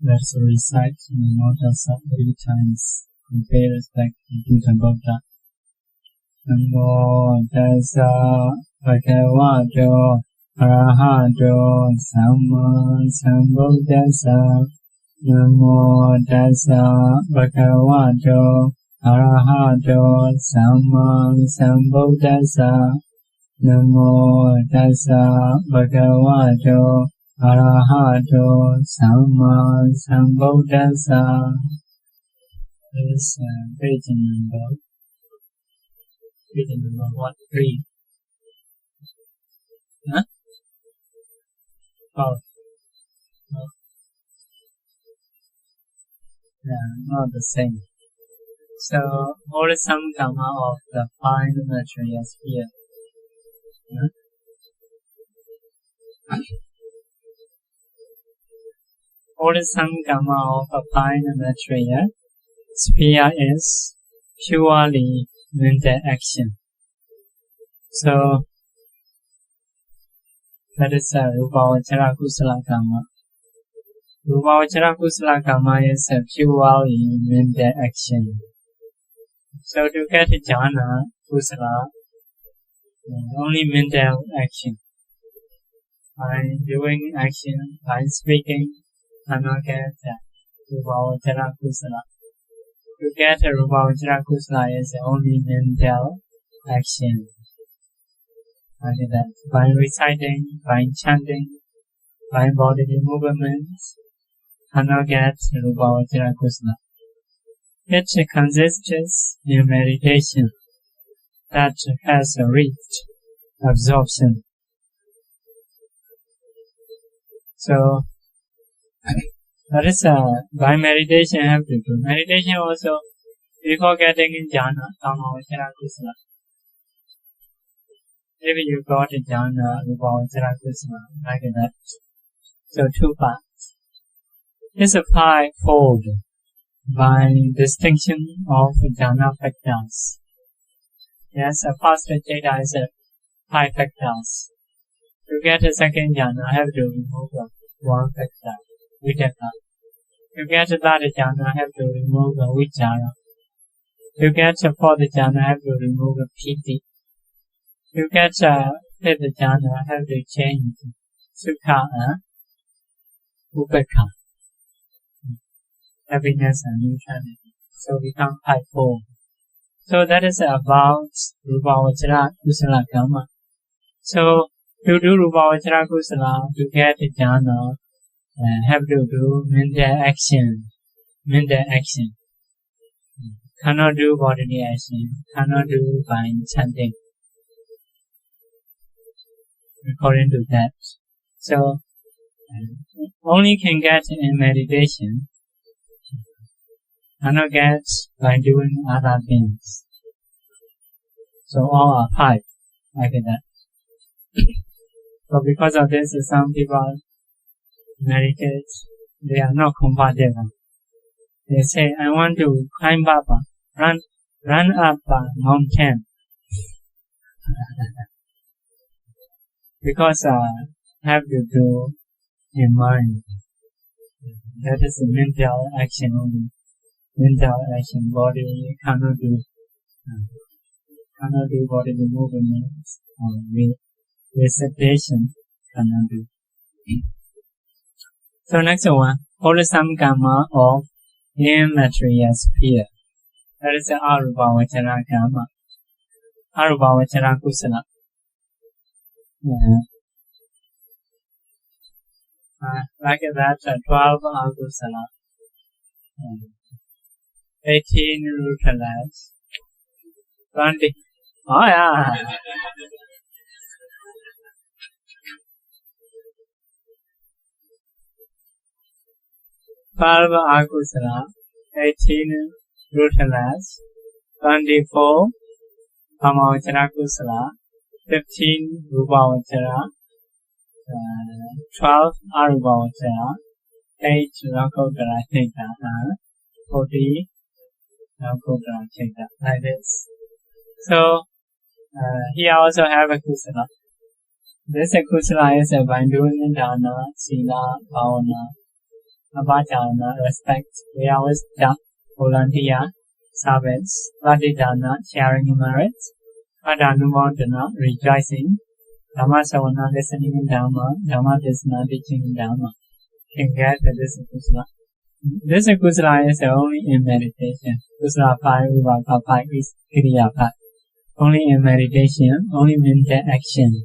Let's recite the mantras 3 times and pay respect to the Buddha. Namo tassa bhagavato arahato samma sambuddhassa. Namo tassa bhagavato arahato samma sambuddhassa. Namo tassa bhagavato arahato samma sambuddhassa. This page number 3. Huh? Oh. Yeah, not the same. So, what is some karma of the 5 materials here? Huh? What is some karma of a 5 material sphere is purely mental action. So, that is a rūpa kusala karma. Rūpa kusala karma is a purely mental action. So, to get jhana kusala, only mental action. By doing action, by speaking, cannot get rūpa kusala. To get a rūpa kusala is only mental action. Like that. By reciting, by chanting, by bodily movements, cannot get rūpa kusala. It consists in meditation that has reached absorption. So, that is by meditation you have to do. Meditation also, before getting jhana, Dhammasāvana kusala. If you got jhana, Dhammasāvana kusala, like that. So 2 parts. It's a 5-fold by distinction of jhana factors. Yes, a first cittaja is 5 factors. To get a second jhana, I have to remove 1 factor. Vitakka. To get a third jhana, I have to remove vichara. To get a 4th jhana, I have to remove piti. To get a 5th jhana, I have to change sukha and upekha. Happiness and neutrality. So become 5-fold. So that is about rūpa kusala karma. So to do rūpa kusala, to get jhana, have to do mental action. Mental action. Cannot do bodily action. Cannot do by chanting. According to that. So, only can get in meditation. Cannot get by doing other things. So all are 5. Like that. So because of this, some people meditate, they are not compatible. They say, I want to climb up, run up a mountain. Because have to do in mind. That is a mental action only. Mental action, body cannot do bodily movements or recitation cannot do. So next one, wholesome karma of immaterial sphere. That is the arūpa karma. Arūpa kusala. Like that, 12 akusala. 18 rootless. 20. Oh yeah. 12 akusala, 18 rootless, 24 Dhammasāvana kusala, 15 rūpa 12 arūpa 8 Rakotara Citta, 40 Rakotara Citta, like this. So, here also have a kusala. This kusala is by doing Dana, Sila, Bhāvanā, Apacāyana, respect, Veyyavacca, volunteer, service, Pattīdāna, sharing in merit, Pattānumodanā, rejoicing, Dhammasāvana, listening in Dhamma, Dhammadesanā, teaching in Dhamma. Can get this kusala. This kusala is only in meditation. Kusala 5, Vivaka 5 is Kriya 5. Only in meditation, only mental action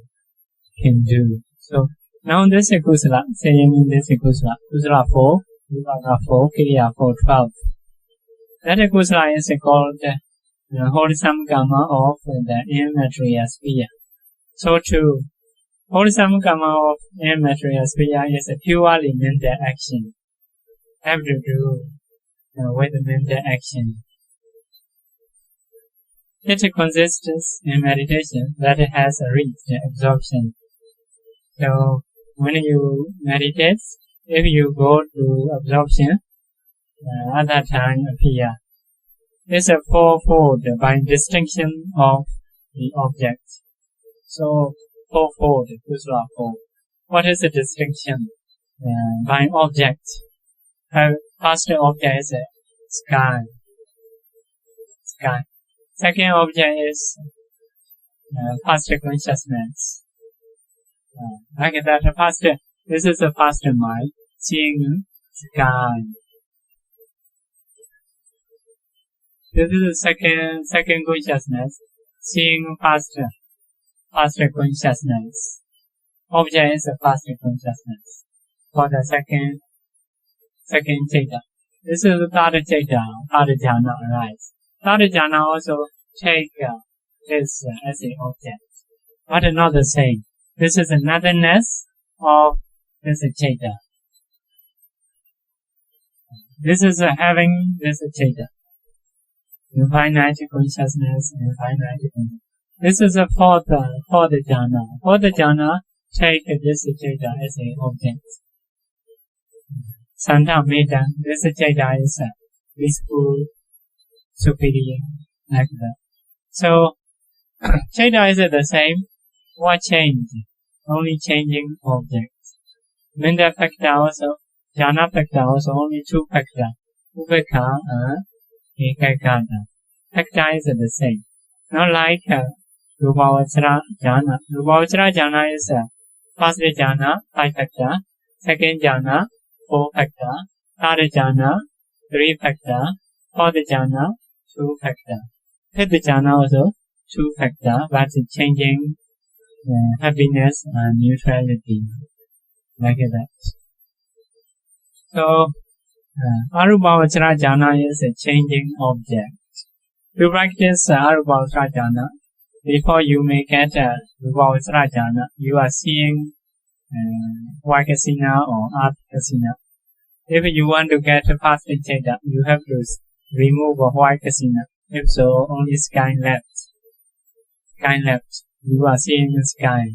can do. So now this kusala, saying this kusala, kusala 4, Vivaka 4, Kriya 4, 12. That kusala is called the wholesome karma of the immaterial sphere. So too, wholesome karma of immaterial sphere is a purely mental action. Have to do with mental action. It consists in meditation that has reached absorption. So when you meditate, if you go to absorption, at that time appear. It's a fourfold by distinction of the object. So fourfold, kusala 4. What is the distinction? By object. First object is sky. Sky. Second object is first consciousness. Like that, first, this is the first mind, seeing sky. This is the second consciousness, seeing first consciousness. Object is the first consciousness. For the second cittaja. This is the third cittaja, third jhana arise. Third jhana also take this as an object, but not the same. This is the nothingness of this cittaja. This is having this cittaja. Infinite consciousness, infinite consciousness. This is the fourth jhana. Fourth jhana take this cittaja as an object. Santa Metta, this cittaja is peaceful, superior, like that. So, cittaja is the same. What change? Only changing objects. Mental factor also, jhana factor also, only 2 factors. Upekkha and ekaggata. Factor is the same. Not like Rūpavacca jhana. Rūpavacca jhana is first jhana, 5 factor. Second jhana, 4 factor. Third jhana, 3 factor. Fourth jhana, 2 factor. Fifth jhana also 2 factor, but changing happiness and neutrality, like that. So, Arupavacca jhana is a changing object. To practice Arupavacca jhana, before you may get Rūpavacca jhana, you are seeing Vaikasina or Apacāyana. If you want to get past cittaja, you have to remove Vaikasina. If so, only sky left. Sky left. You are seeing the sky.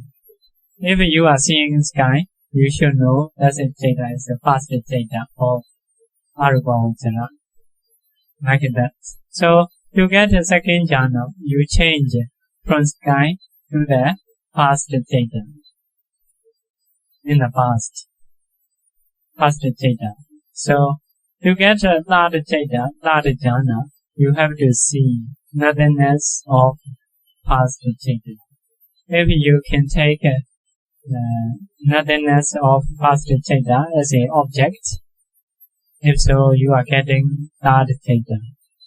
If you are seeing sky, you should know that cittaja is the past cittaja of Arupavacca. Like that. So, to get the second jhana, you change from sky to the past cittaja. In the past cittaja. So, to get a third cittaja, third jhana, you have to see nothingness of past cittaja. If you can take nothingness of past cittaja as an object, if so, you are getting third cittaja.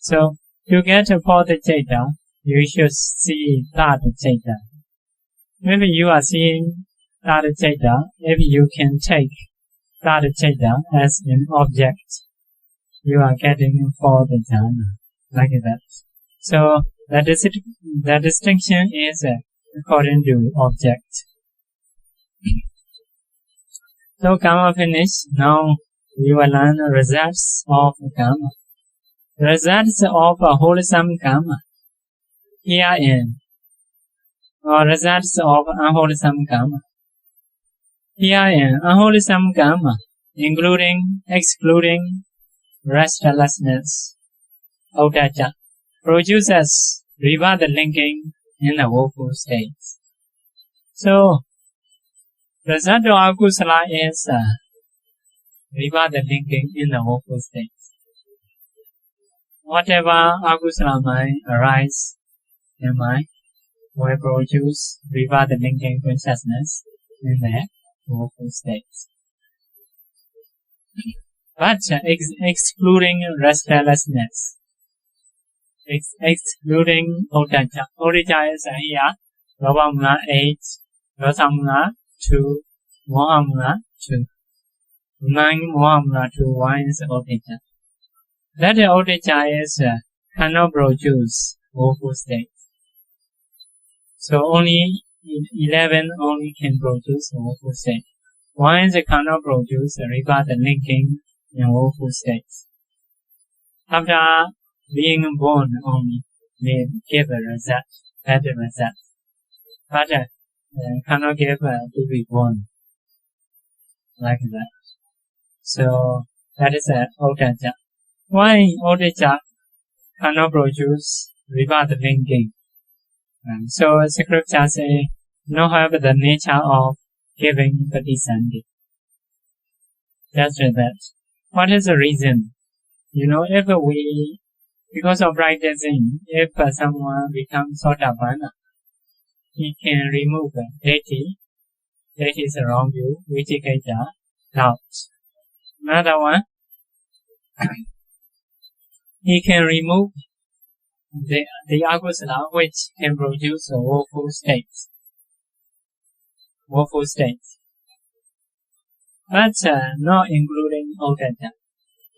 So, to get a fourth cittaja, you should see third cittaja. If you are seeing third cittaja, if you can take third cittaja as an object, you are getting fourth jhana, like that. So, the distinction is according to object. So, karma finished. Now, we will learn the results of karma. Results of a wholesome karma. Herein, or results of unwholesome karma. Herein, unwholesome karma, including, excluding restlessness, octad-kalāpas, produces rebirth linking in the woeful states. So, the result of akusala is reverse the linking in the woeful state. Whatever akusala mind arise in mind will produce reverse the linking consciousness in the woeful state. But excluding restlessness, excluding octad-kalāpas. Octad is here, Bhāvanā 8, Dhammasāvana 2, Bhāvanā 2. 9 Bhāvanā 2, 1 is octad. That octad is cannot produce woeful state. So only 11 only can produce woeful state. 1 is cannot produce reverse the linking in woeful states. After being born only may give a result, better result. But cannot give to be born like that. So that is octad. Why octad cannot produce reverse linking? So scripture say no have the nature of giving Pattīdāna. Just that. What is the reason? If we, because of practicing, if someone becomes Sotapanna, he can remove Ditthijjukamma. Ditthijjukamma is wrong view, Vicikicca, doubt. Another one, he can remove the akusala which can produce a woeful state. Woeful state. But not including octad.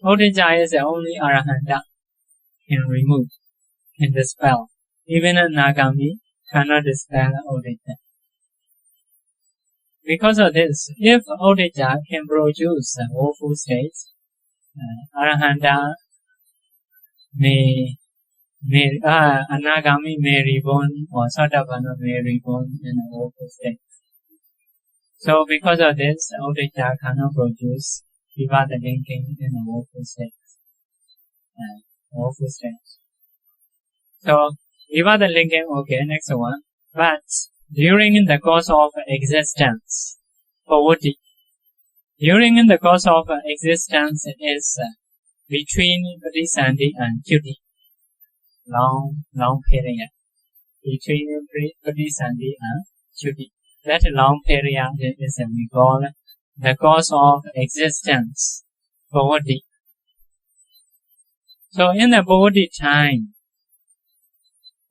Octad is the only arahanta can remove, can dispel. Even a nagami cannot dispel octad. Because of this, if octad can produce a woeful state, arahanta anagami may reborn or Sotapanna may reborn in a woeful state. So because of this, octad cannot produce reverse the linking in a woeful state. Woeful state. So reverse the linking, okay, next one. But during the course of existence, pavati. During the course of existence is between Pattīdāna and Cuti. Long period. Between Pattīdāna and Cuti. That long period is we call the course of existence, pavati. So in the pavati time,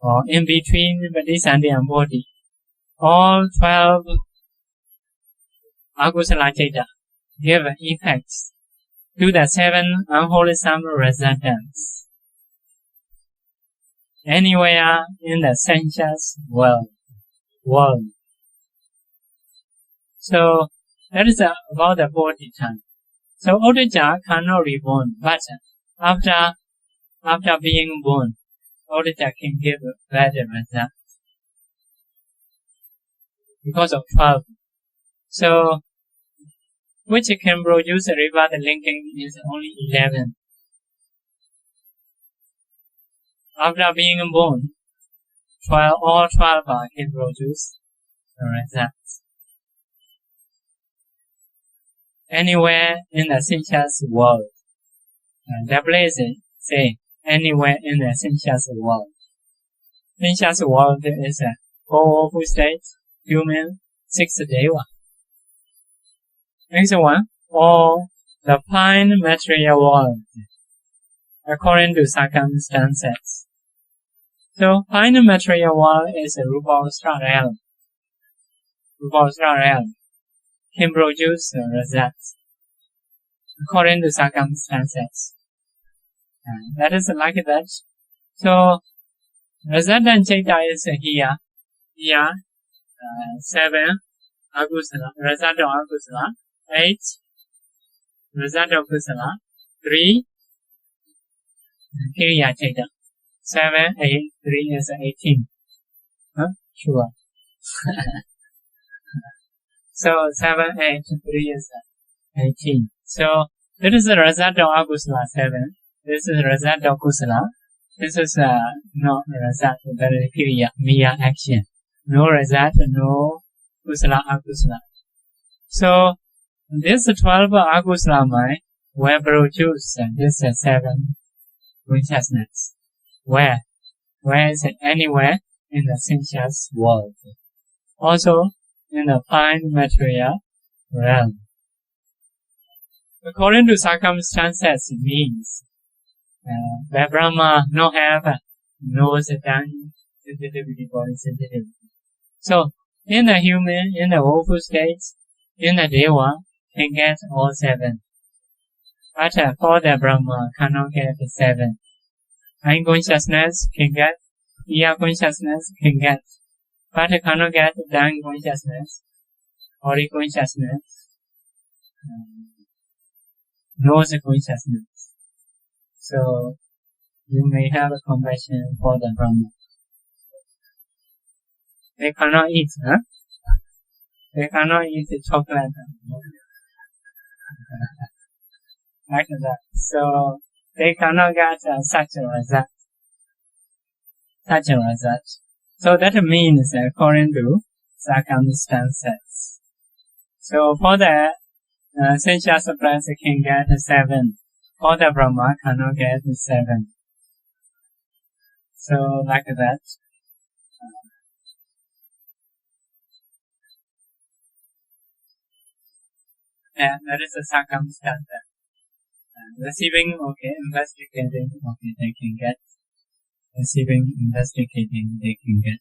or in between Pattīdāna and pavati, all 12 akusala citta give effects to the 7 unwholesome residents anywhere in the sensuous world. So that is about the pavati time. So octad cannot reborn, but after being born, octad can give better result because of 12. So which can produce a reverse linking is only 11. After being born, all 12 can produce the results. Anywhere in the sensuous world. The place say anywhere in the sensuous world. Sensuous world is a woeful state, human, 6 deva. Next one, or the fine material world, according to circumstances. So, fine material world is a rūpa realm. Rūpa realm can produce results according to circumstances. That is like that. So, resultant citta is here. 7 akusala, result of akusala. 8 result of kusala. 3 kiriya citta. 7, 8, 3 is 18. Sure. So 7, 8, 3 is 18. So this is the result of akusala 7. This is the result of kusala. This is no result, but kiriya, mere action. No result, no kusala, akusala. So This 12 akusala mind will produce this 7 consciousness. Where? Where is it? Anywhere in the sensuous world. Also in the fine material realm. According to circumstances means the Brahma no have no certain sensitivity, body sensitivity. So in the human, in the woeful states, in the Deva, can get all 7. But for the Brahma cannot get 7. Mind consciousness can get, ear consciousness can get, but cannot get Dhamma consciousness, body consciousness, nose consciousness. So you may have a compassion for the Brahma. They cannot eat, huh? They cannot eat the chocolate. Like that. So they cannot get such a result. Such a result. So that means according to circumstances. So for the sensuous supplies can get 7. For the Brahma cannot get 7. So like that. That is a circumstance. Receiving, okay, investigating, okay, they can get. Receiving, investigating, they can get.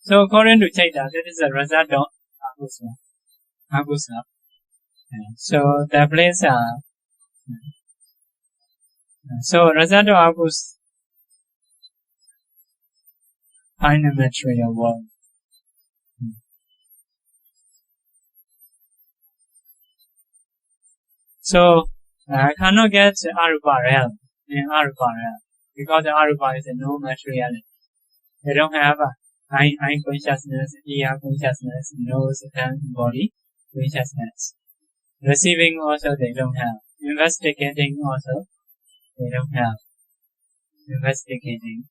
So according to cittaja, that is a result of akusala. So the place so result of akusala find a material world. So I cannot get arupa realm in arupa realm because the arupa is no materiality. They don't have eye consciousness, ear consciousness, nose, tongue, body consciousness. Receiving also they don't have. Investigating also they don't have. Investigating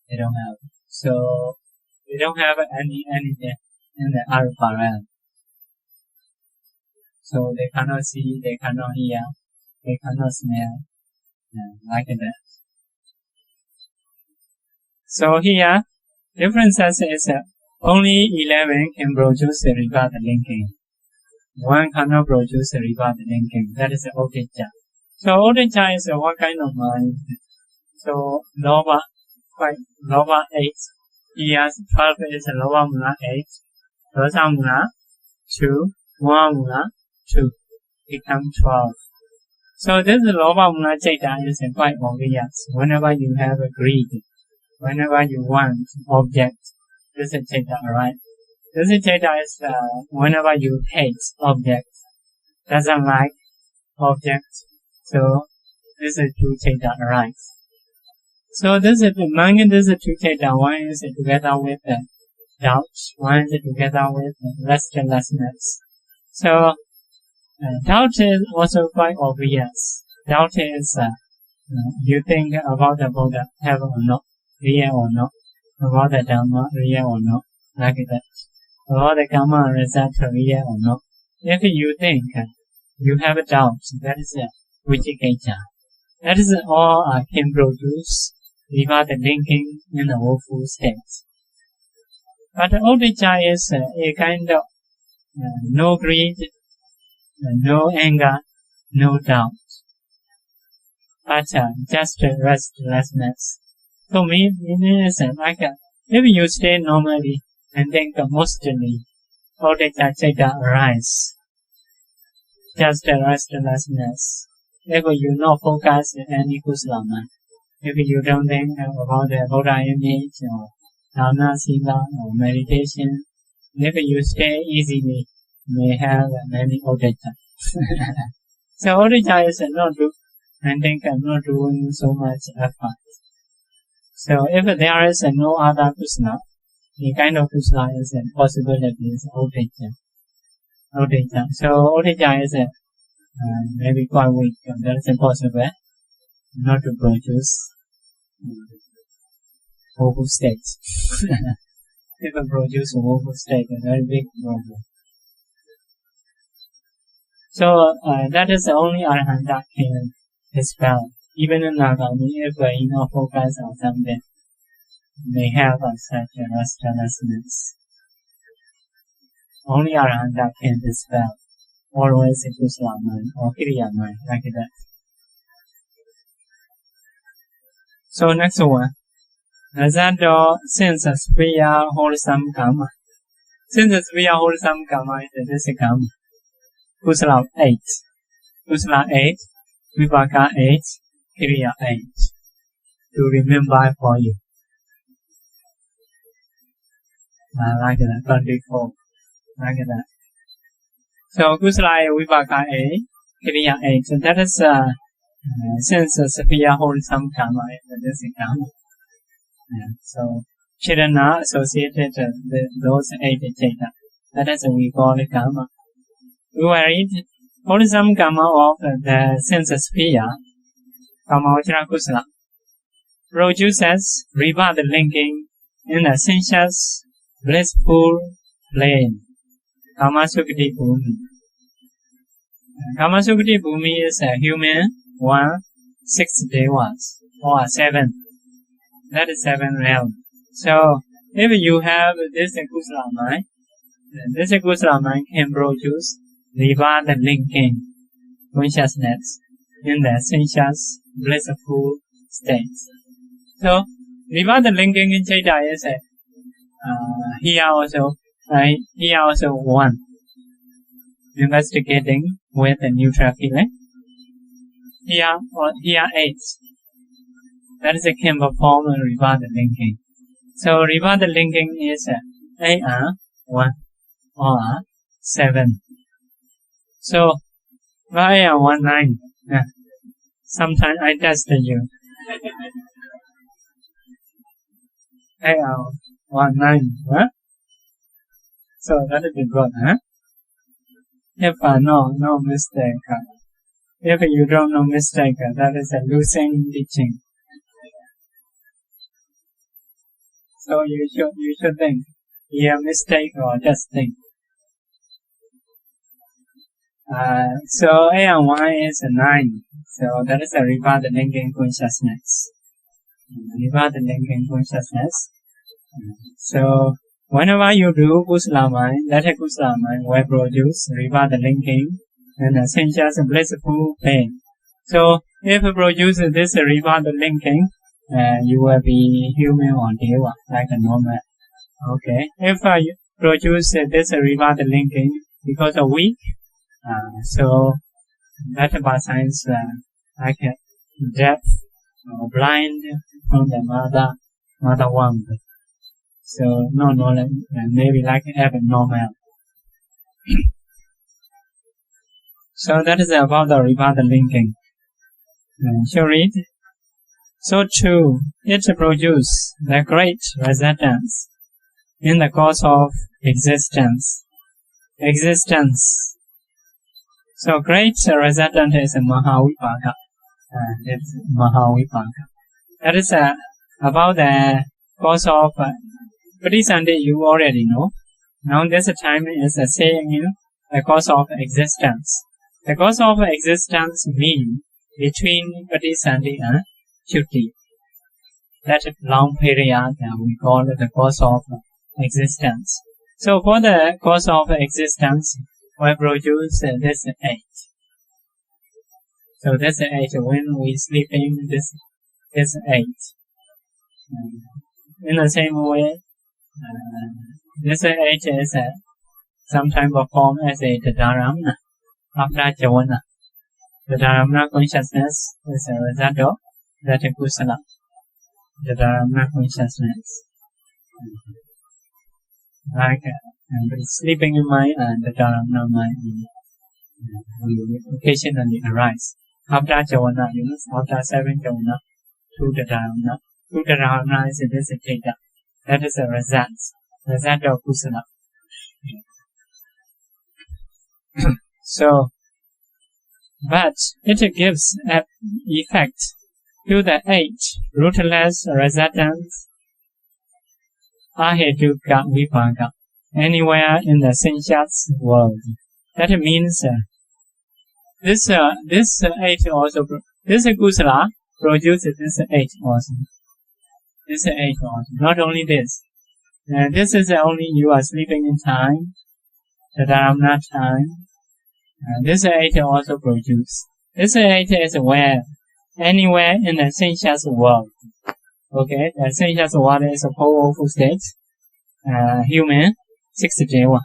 they don't have. So they don't have anything in the arupa realm. So they cannot see, they cannot hear, they cannot smell, like that. So here, differences is only 11 can produce a rebirth linking. 1 cannot produce a rebirth linking. That is octad-kalāpas. So octad-kalāpas is what kind of mind? So loba 8. Here 12 is loba mula 8. Dosa mula 2. Moha mula 2 become 12. So this loba mula citta is quite obvious. Whenever you have a greed, whenever you want object, this is citta, right? This is citta is whenever you hate object, doesn't like object. So this is 2 citta, right? So this is among this 2 citta. One is together with doubt, one is together with restlessness. So doubt is also quite obvious. Doubt is you think about the Buddha, heaven or not, real or not, about the Dhamma, real or not, like that. About the karma result, real or not. If you think you have a doubt, that is Ditthijjukamma. That is all can produce without linking in the woeful state. But octad-kalāpas is a kind of no greed, no anger, no doubt, but just restlessness. So meaning is like if you stay normally and think mostly, octad-kalāpas arise, just restlessness. If you not focus any kusala mind, if you don't think about the Buddha image or Dhamma, Sila or meditation, if you stay easily, may have many octad-kalāpas. So octad-kalāpas is not do, I think I'm not doing so much effort. So if there is no other kusala, the kind of kusala is a possibility is octad-kalāpas. So octad-kalāpas is maybe quite weak, that is impossible not to produce woeful states. if it produces a woeful state, a very big problem. So that is the only Arahant that can dispel. Even in Nagami, if we not focus on something, may have such a restlessness. Only Arahant that can dispel. Always a Kusala mind or Kiriya mind, like that. So next one. Result of sense sphere wholesome karma. Sense sphere wholesome karma is this karma. Kusala 8. Kusala 8, Vipaka 8, Kiriya 8. To remember for you. Like that, 24. Like that. So Kusala Vipaka 8, Kiriya 8. So that is sense sphere wholesome karma. This is karma. So children are associated with those 8 citta. That is we call it karma. We will read wholesome karma of the sense sphere, karma vachara kusala, produces rebirth linking in the sensuous, blissful plane. Kama Sukati Bhumi. Kama Sukati Bhumi is a human 6 devas or 7. That is 7 realms. So if you have this kusala mind, this kusala mind can produce rebirth linking consciousness in the sensuous, blissful states. So rebirth linking in citta is here also 1. Investigating with a neutral feeling. Here 8. That is a can perform rebirth linking. So rebirth linking is 1 or 7. So why 1 9? Sometimes I test you. 1 9. So that is good, If no mistake. If you don't know mistake, that is a losing teaching. So you should think, mistake or just think. So A and Y is 9. So that is a rebirth linking consciousness. Rebirth linking consciousness. So whenever you do kusala mind, that kusala mind will produce rebirth linking and a sensuous blissful pain. So if it produces this rebirth linking, you will be human or deva, like a normal. Okay. If you produce this rebirth linking because of weak, so that by science like deaf or blind from the mother womb. So no knowledge, maybe like abnormal. So that is about the rebirth linking. Shall read. So too, it produces the great resistance in the course of existence. So great resistance is Mahavipaka. It's Mahavipaka. That is about the course of Pattisāna you already know. Now this time is saying the course of existence. The course of existence means between Pattisāna and Chutti. That long period we call it the course of existence. So for the course of existence, we produce this 8. So this 8 when we sleep in this 8. In the same way, this 8 is sometimes performed as a Dhamma Apacāyana. The Dhamma consciousness is a result of that kusala. The Dhamma consciousness. Like sleeping in mind and the Dhamma mind will occasionally arise. Apacāyana is after 7 jhana to the Dhamma. To the Dhamma is this citta. That is a result of kusala. So, but it gives an effect to the 8 rootless resistance Ahedukavipaka, anywhere in the sensuous world. That means this 8 also, this kusala produces this 8 also. This 8 also. Not only this. This is only you are sleeping in time, the Dharma time. This 8 also produce. This 8 is where? Anywhere in the sensuous world. Okay, the sensuous world is a powerful state. Human, 61.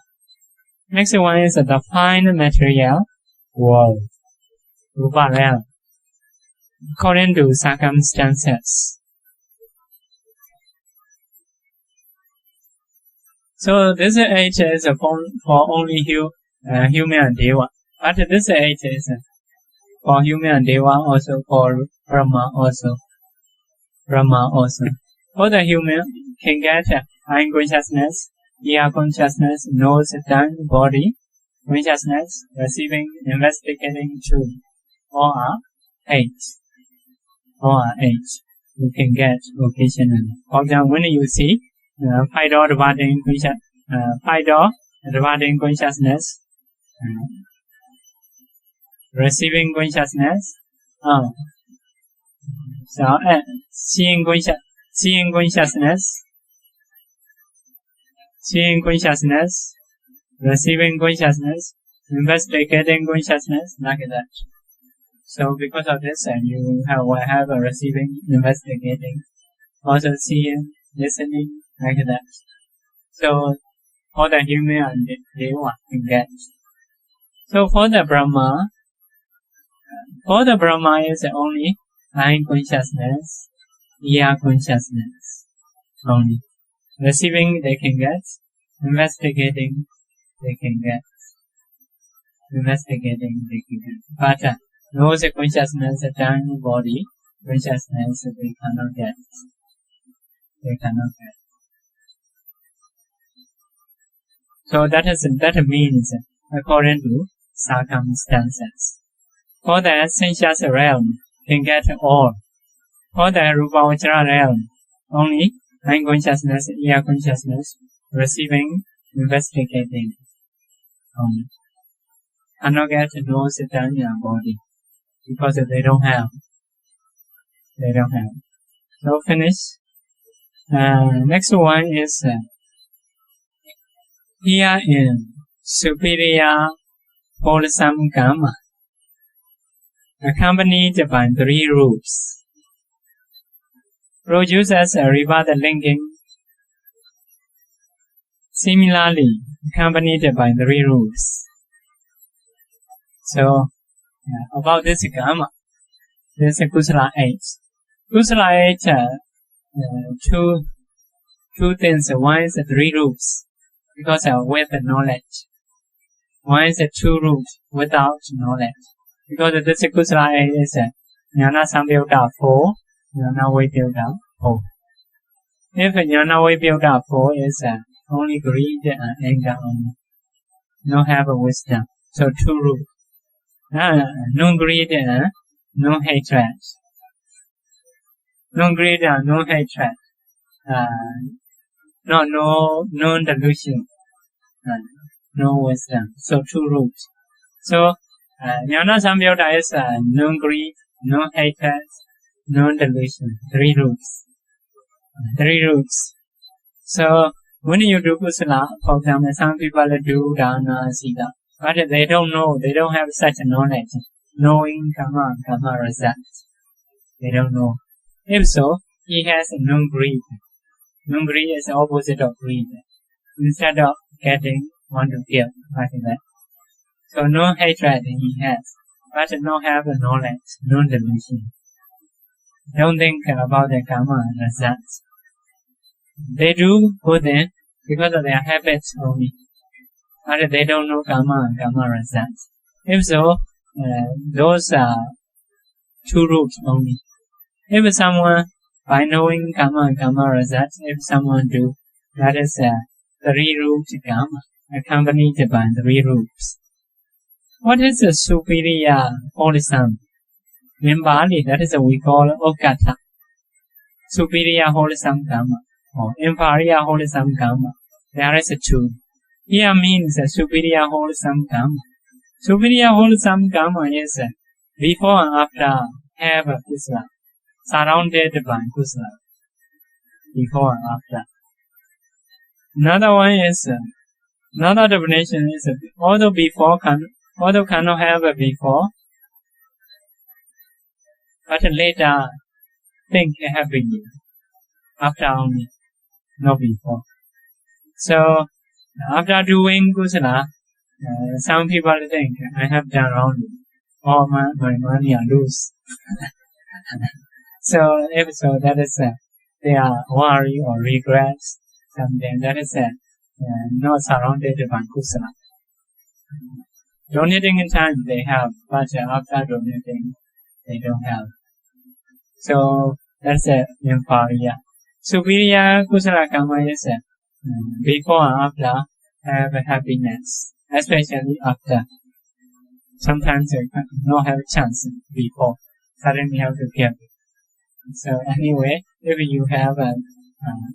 Next one is the fine material world. Rūpa realm. According to circumstances. So this 8 is for only human and deva. But this 8 is for human and deva also, for Brahma also. Brahma also. For the human can get eye consciousness, ear consciousness, nose, tongue, body consciousness, receiving, investigating, truth. All are 8. All are 8. You can get occasionally. For example, when you see 5 door dividing consciousness, receiving consciousness, so seeing consciousness, receiving consciousness, investigating consciousness, like that. So because of this, you will have a receiving, investigating, also seeing, listening, like that. So for the human and deva can get. So for the Brahma is only eye consciousness, ear consciousness only. Receiving they can get, investigating they can get, but nose consciousness, tongue, body consciousness they cannot get. So that means according to circumstances. For the sensuous realm can get all. For the Rūpavacca realm, only eye consciousness, ear consciousness, receiving, investigating only. Cannot get nose, tongue, and body because they don't have. So finish. Next one is here in superior wholesome karma, accompanied by 3 roots, produces a reward linking. Similarly, accompanied by 3 roots. So, about this karma, this is kusala 8. Kusala 8, two things. One is 3 roots, because with knowledge. One is 2 roots without knowledge. Because this kusala 8 is jnana samyutta 4, jnana vipyutta 4. If jnana vipyutta 4 is only greed and anger only, no have wisdom. So 2 roots. No greed and no hatred. No greed and no hatred. No delusion. No wisdom. So 2 roots. So jnana samyutta is no greed, no hatred, no delusion. 3 roots. 3 roots. So when you do kusala, for example, some people do dana, sila, but they don't know, they don't have such knowledge, knowing karma and karma results. They don't know. If so, he has no greed. No greed is the opposite of greed. Instead of getting, want to give, like that. So no hatred he has, but no have knowledge, no delusion. Don't think about the karma and results. They do good things because of their habits only, but they don't know karma and karma results. If so, those are 2 roots only. If someone, by knowing karma and karma results, if someone do, that is 3 roots karma, accompanied by 3 roots. What is the superior wholesome? In Bali, that is we call octad. Superior wholesome karma. or inferior wholesome karma. There is two. Here means superior wholesome karma. Superior wholesome karma is before and after have kusala, surrounded by kusala. Before and after. Another one is another definition is although cannot have a before, but later think happily. After only, not before. So after doing kusala, some people think I have done wrongly, or my money are loose. So if so, that is they are worry or regrets, something that is not surrounded by kusala. Donating in time they have, but after donating they don't have. So that's inferior. Superior kusala karma is before and after have happiness, especially after. Sometimes you not have a chance before, suddenly have to give. So anyway, if you have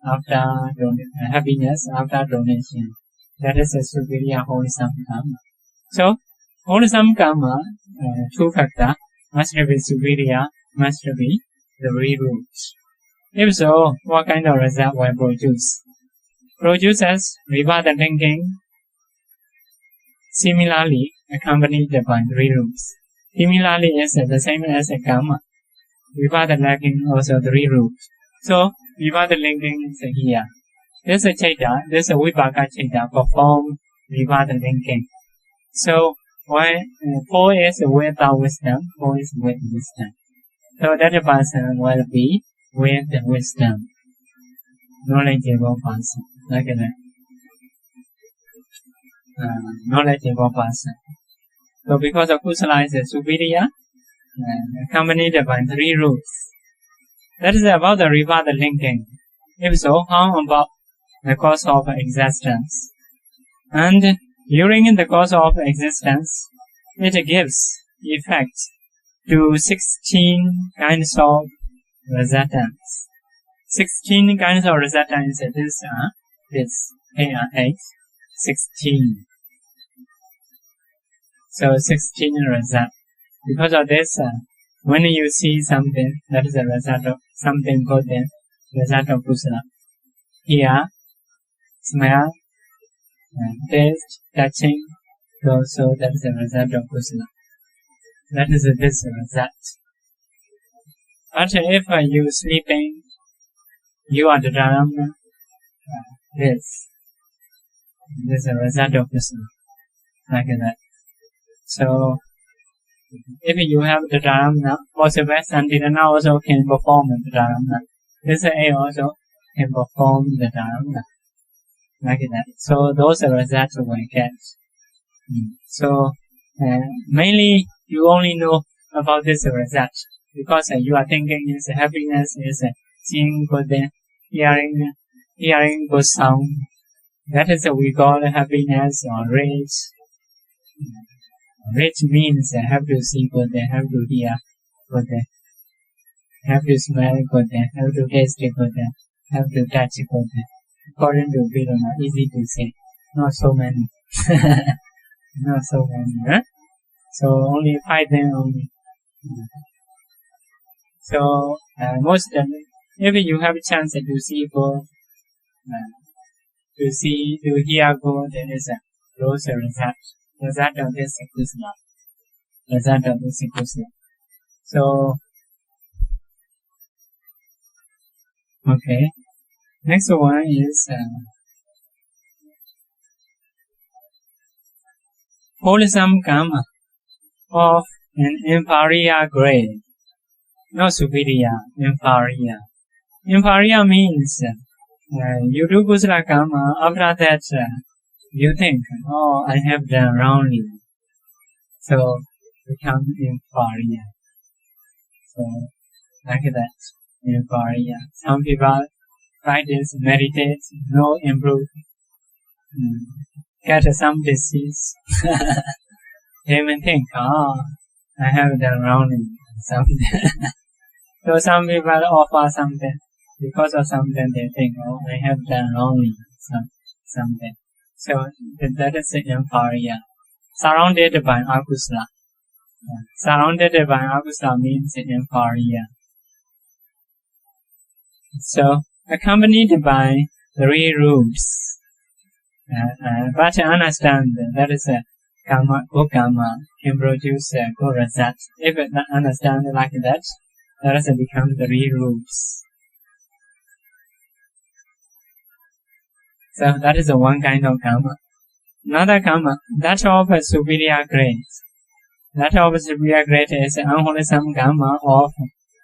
after happiness after donation, that is a superior wholesome karma. So wholesome karma, two factors, must be superior, must be the real root. If so, what kind of result will produce? Produces rebirth thinking, similarly accompanied by three roots. Similarly is the same as a karma. Rebirth lacking also three roots. So rebirth linking is here. This is cittaja, this is vipaka cittaja perform rebirth linking. So when 4 is without wisdom, 4 is with wisdom. So that person will be with the wisdom, knowledgeable person, like that. Knowledgeable person. So because of kusala is superior, accompanied by three roots. That is about the rebirth linking. If so, how about the cause of existence? And during the course of existence, it gives effect to 16 kinds of resultants. 16 kinds of resultants. This 8, 16. So 16 results. Because of this, when you see something, that is a result of something good, then result of kusala. Here, smell, taste, touching, so that is a result of kusala. That is this result. But if you sleeping, you are the Dhamma, this is a result of kusala, like that. So if you have the Dhamma, possible Pattānumodanā also can perform the Dhamma. This A also can perform the Dhamma, like that. So those results we get. So mainly you only know about this result because you are thinking is happiness is seeing good, hearing good sound. That is we call happiness or rich. Rich means have to see good, have to hear good, have to smell good, have to taste good, have to touch good. According to Bhāvanā, easy to say. Not so many. Not so many. Huh? So only 5 then only. So most if you have a chance to see good, to hear good, there is a those results. Result of this kusala. Result of this kusala. So okay. Next one is wholesome karma of an inferior grade. Not superior, inferior. Inferior means you do kusala karma, after that you think, oh, I have done wrongly. So become inferior. So like that, inferior. Some people practice, meditate, no improve, get some disease. They may think, oh, I have done wrongly. Something. So some people offer something. Because of something they think, oh, I have done wrongly, something. So that is the empharia. Surrounded by akusala. Surrounded by akusala means empharia. So accompanied by 3 roots. But to understand that is a karma, good karma can produce a good result. If you understand like that, that is become 3 roots. So that is one kind of karma. Another karma, that of a superior grade. That of a superior grade is unwholesome karma of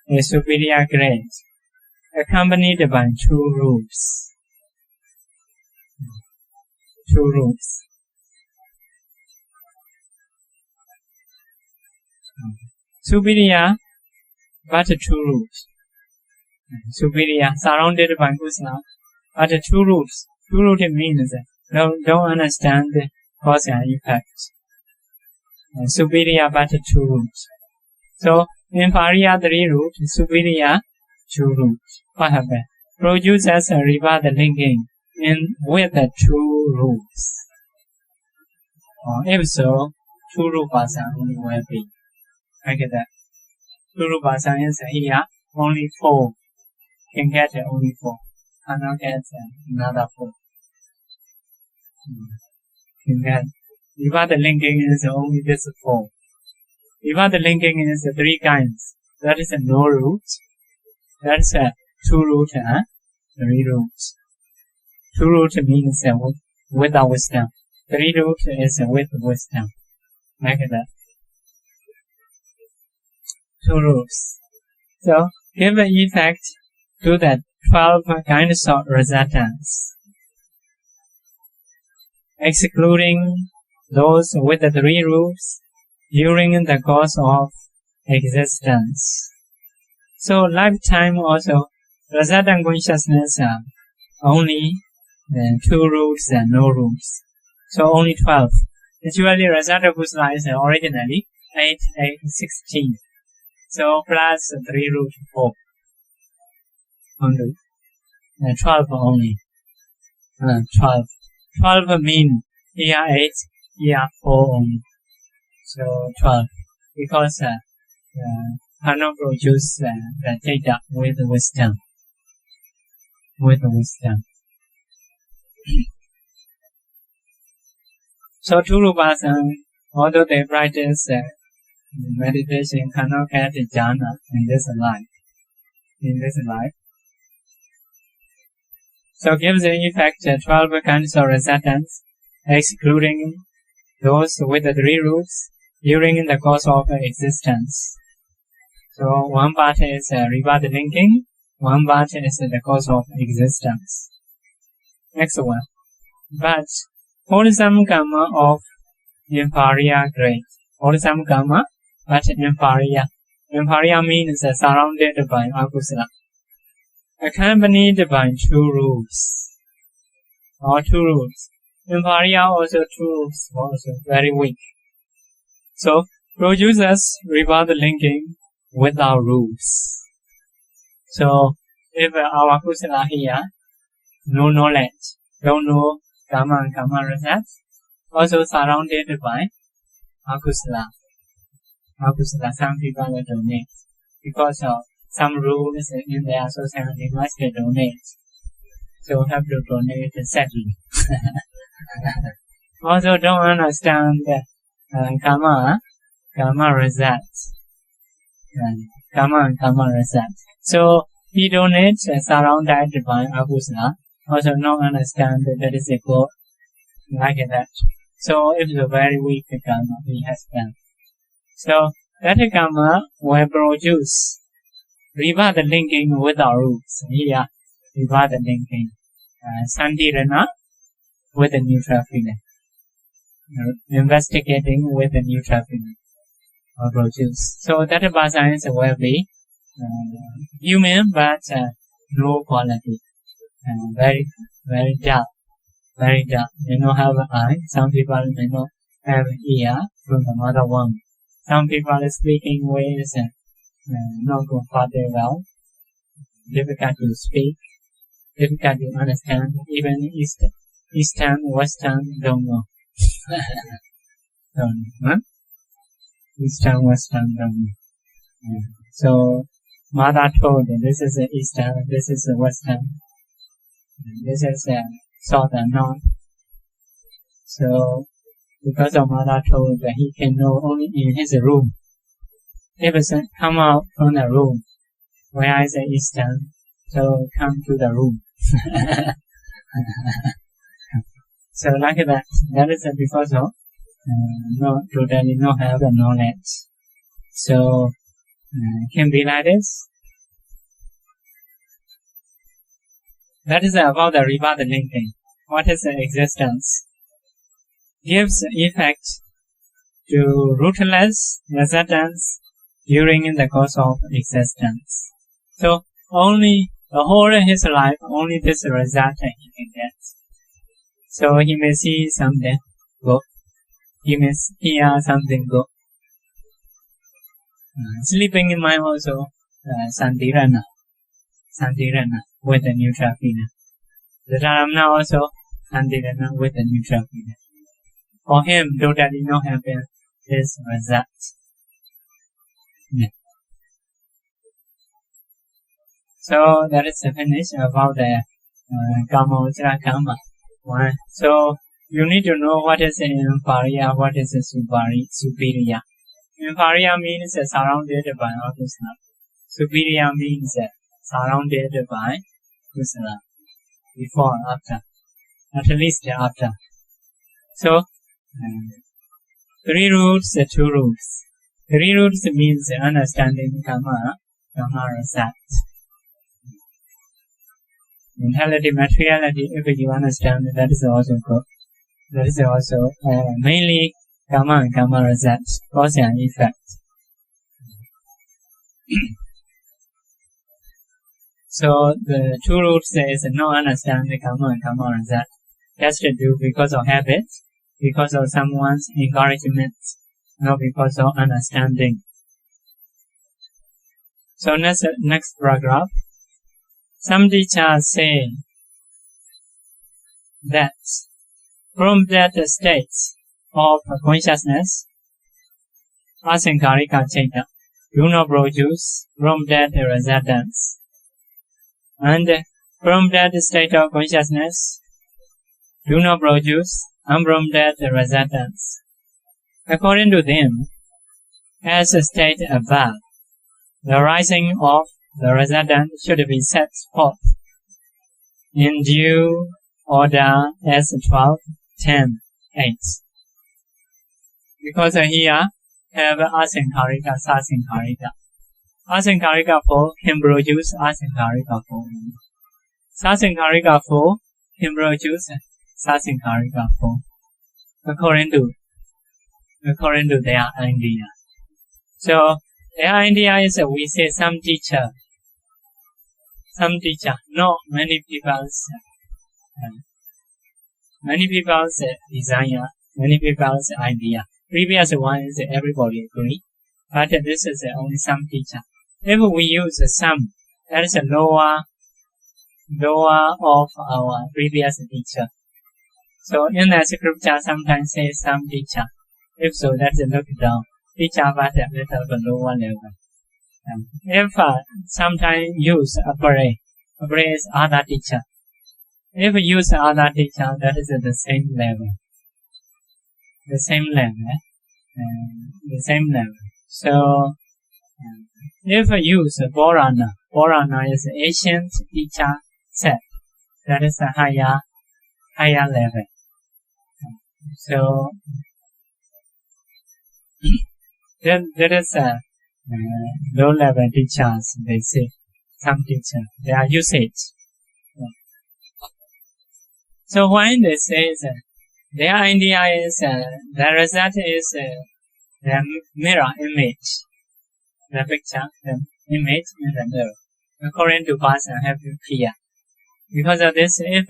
a superior grade, accompanied by 2 roots. 2 roots. Superior, but 2 roots. Superior, surrounded by kusala, but 2 roots. 2 root means don't understand cause and effect. Superior, but 2 roots. So inferior 3 root, superior 2 root. What happens? Produces a reward linking with the 2 roots. If so, 2 roopas only will be. Like that. 2 roopas is here, only 4. Can get only 4. Cannot get another 4. Can get. Reward linking is only this 4. Reward linking is 3 kinds. That is no root. That is 2 root and 3 roots. 2 root means without wisdom. 3 root is with wisdom. Like that. 2 roots. So give effect to the 12 kinds of resultants, excluding those with the 3 roots during the course of existence. So lifetime also, resultant consciousness only 2 roots and no roots. So only 12. Actually, resultant kusala is originally 8, 16. So plus 3 root 4. Only. 12 only. 12. 12 mean here 8, here 4 only. So 12. Because cannot produce the data with wisdom. With wisdom. So 2 rupas, although they practice meditation, cannot get jhana in this life. So gives the effect 12 kinds of resultants, excluding those with the 3 roots during the course of existence. So one part is reward linking, one part is the course of existence. Next one. But wholesome karma of inferior grade. Wholesome karma, but inferior. Inferior means surrounded by akusala. Accompanied by 2 rules. Or 2 rules. Inferior also 2 rules, also very weak. So produces reward linking without rules. So if our akusala here, no knowledge, don't know karma and karma results, also surrounded by akusala. Akusala, some people will donate. Because of some rules in their society must donate. So have to donate sadly. Also don't understand karma results. Karma and karma results. So he donates surrounded by akusala. Also not understand that is a good like that. So it is a very weak karma he has done. So that karma will produce reward linking without roots. Here, reward linking. Santirana with a neutral feeling. Investigating with a neutral feeling. Or produce. So that science will be human but low quality. Very, very dull. Very dull. They don't have an eye. Some people may not have ear from the mother womb. Some people are speaking with not comfortable well. difficult to speak, difficult to understand. Even Eastern, Western don't know. Eastern, Western don't know. So Mother told, this is Eastern, this is Western, this is South and North. So because of Mother told, he can know only in his room. If it's come out from the room, where is the Eastern? So come to the room. So like that. That is because of totally no have the knowledge. So can be like this. That is about the rebirth linking. What is the existence? Gives effect to rootless resistance during the course of existence. So only the whole of his life, only this result he can get. So he may see something good. He may hear something good. Sleeping in mind also, Santirana with the neutral feeling. The Dharamana also, Santirana with the neutral feeling. For him, totally no happen this result. Yeah. So that is finished about the octad-kalāpas. So you need to know what is inferior, what is superior. Inferior means surrounded by Krishna. Superior means surrounded by Krishna. Before, after. At least after. So, 3 roots, 2 roots. 3 roots means understanding Dhamma result. Mentality, materiality, if you understand, that is also good. That is also mainly Dhamma result, cause and effect. So the 2 roots is no understanding Dhamma result. Just to do because of habit, because of someone's encouragement, not because of understanding. So next paragraph. Some teachers say that from that state of consciousness, asaṅkhārika citta do not produce from that resistance. And from that state of consciousness, do not produce and from that resistance. According to them, as stated above, the rising of the resistance should be set forth in due order as 12, 10, 8. Because here have asaṅkhārika, sasaṅkhārika. Asaṅkhārika 4 can produce asaṅkhārika 4. Sasaṅkhārika 4 can produce sasaṅkhārika 4. According to their idea. So their idea is we say some teacher, not many people's desire, many people's idea. Previous one is everybody agree, but this is only some teacher. If we use some, that is a lower of our previous teacher. So in the scripture sometimes say some teacher. If so, that's a look down. Teacher but a little below level. If sometimes use Apacāyana is other teacher. If use other teacher, that is the same level. The same level. So if use Bhāvanā is ancient teacher set. That is a higher level. So that is a low level teachers, they say. Some teacher, their usage. So when they say their idea is the result is the mirror image, the picture, the image in the mirror. According to person have to clear. Because of this, if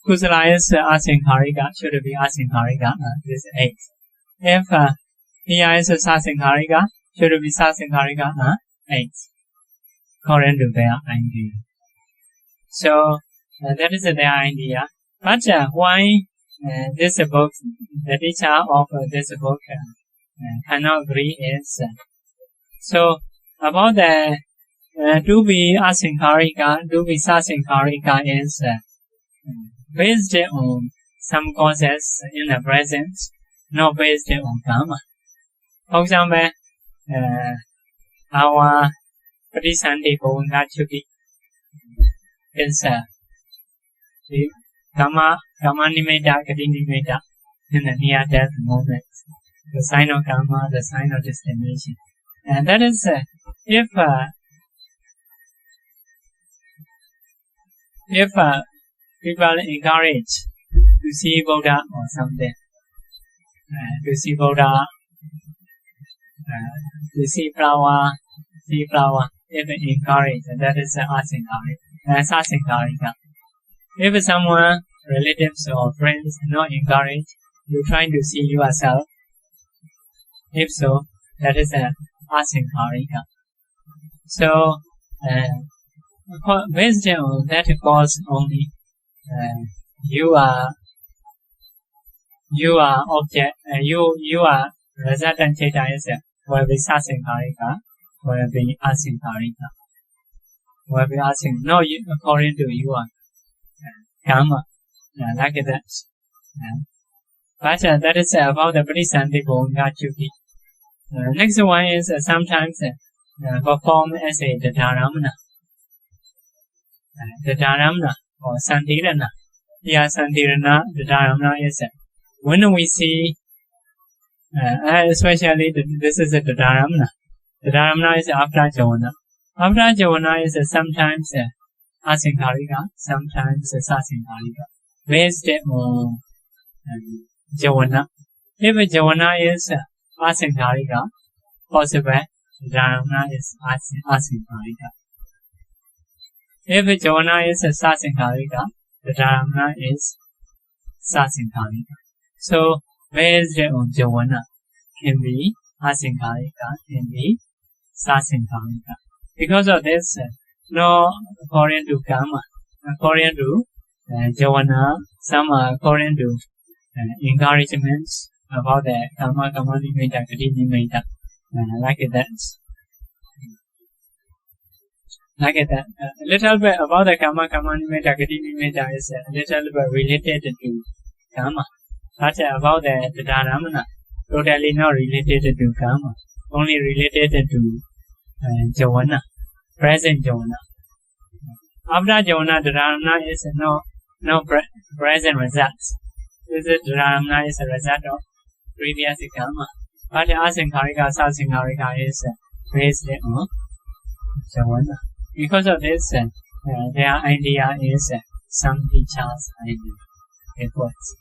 kusala is asaṅkhārika, should be asaṅkhārika, this 8. If here is sasaṅkhārika, should be sasaṅkhārika, 8. According to their idea. So that is their idea. But why this book, the teacher of this book cannot agree is so about the to be asankharika, to be sasankharika is based on some causes in the present, not based on karma. For example, our Pattidāna is Dhamma nimitta, gati nimitta in the near death moment, the sign of karma, the sign of destination. And that is if people encourage to see Buddha or something, to see Buddha, to see flower, if encourage, that is sasankharika. If someone, relatives or friends, not encourage, you try to see yourself. If so, that is asankharika. So, based on that cause only, you are object, you are resultant cittaja will be sasankharika, will be asankharika, will be asankharika. No, according to your karma, like that. But that is about the Pattidāna. Next one is sometimes perform as a Dhamma. Dhamma or Santirana. Yeah, Santirana, Dhamma is when we see, especially this is the Dhamma. The Dhamma is octad-kalāpas. Octad-kalāpas is sometimes asankharika, sometimes sasankharika, based on Bhāvanā. If Bhāvanā is asankharika, possible Dhamma is asankharika. If Bhāvanā is sasankharika, the Dhamma is sasankharika. So based on Bhāvanā can be asankharika, can be sasankharika. Because of this, no according to karma, according to Bhāvanā, some according to encouragements about the karma nimitta, gati nimitta, like that. Like that. A little bit about the karma nimitta, gati nimitta is a little bit related to karma. But about the Dhamma, totally not related to karma, only related to Bhāvanā, present Bhāvanā. After Bhāvanā, Dhamma is no present results. This Dhamma is a result of previous karma. But asankharika, sasankharika is based on Bhāvanā. Because of this, their idea is some teachers' idea. It works.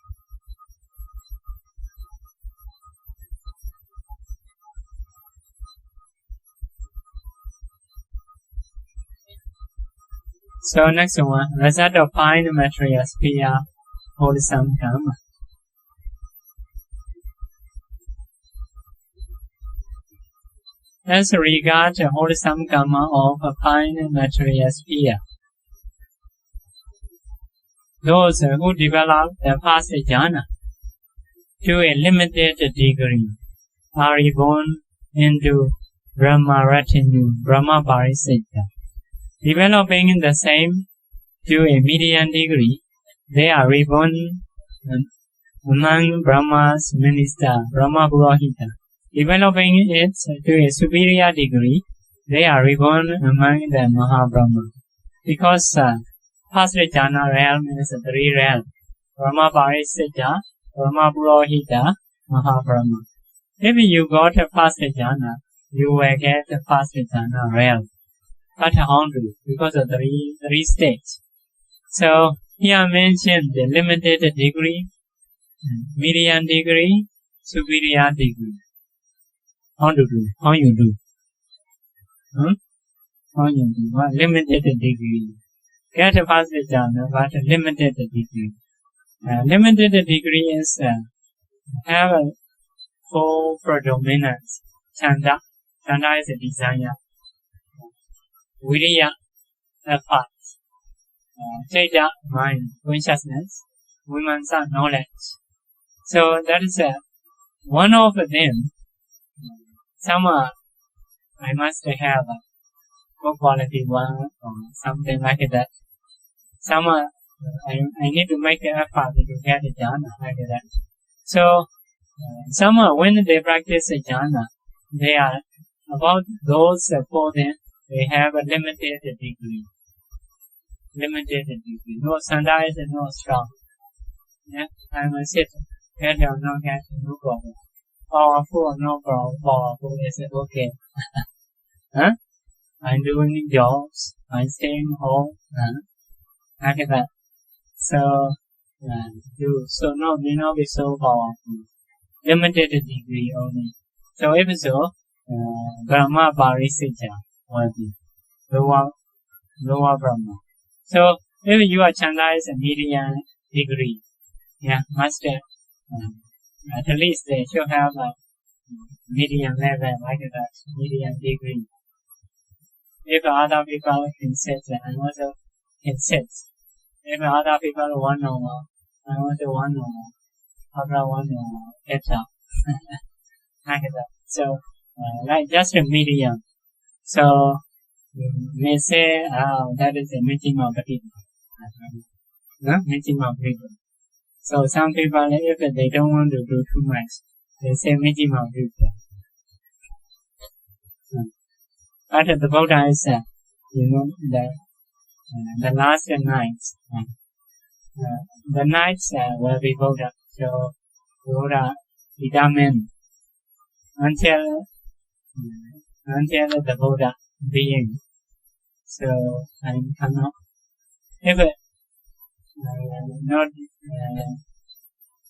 So next one, result of fine material sphere, wholesome karma. As regards wholesome karma of a fine material sphere, those who develop the Pattānumodanā to a limited degree are reborn into Brahma retinue, Brahma Parisiddha. Developing the same to a medium degree, they are reborn among Brahma's minister, Brahma Purohita. Developing it to a superior degree, they are reborn among the Mahabrahma. Because Pattānumodanā realm is three realms: Brahma Parisiddha, Brahma Purohita, Mahabrahma. If you got Pattānumodanā, you will get Pattānumodanā realm. But how to? Because of three stages. So here mentioned the limited degree, medium degree, superior degree. How to do? How you do? How you do? What? Limited degree. Get a Pattānumodanā, but limited degree. Limited degree is have a full predominance. Chanda. Chanda is a desire. Viriya, effort. cittaja, mind, consciousness, vimamsa, knowledge. So that is one of them. Some I must have a good quality one or something like that. Some I need to make an effort to get a jhana like that. So some when they practice a jhana, they are about those for them. They have a limited degree. No standard is no strong. Yeah, I will sit, get or not get, no problem. Powerful, no problem. Powerful is okay. Huh? I'm doing jobs. I'm staying home. Like that. So, so no, may not be so powerful. Limited degree only. So if so, Brahma Parisija will be lower Brahma. So if you are Chanda is a medium degree, yeah, must at least they should have a medium level like that, medium degree. If other people can sit and also can sit. If other people want no more, I also want no more. Other one no more, get up. Like that. So like just a medium. So may say that is a minimum Pattidāna. Minimum people. So some people if they don't want to do too much, they say minimum people. But the Buddha is the last night. The nights will be Buddha. So Buddha determined until the Buddha being. So I cannot if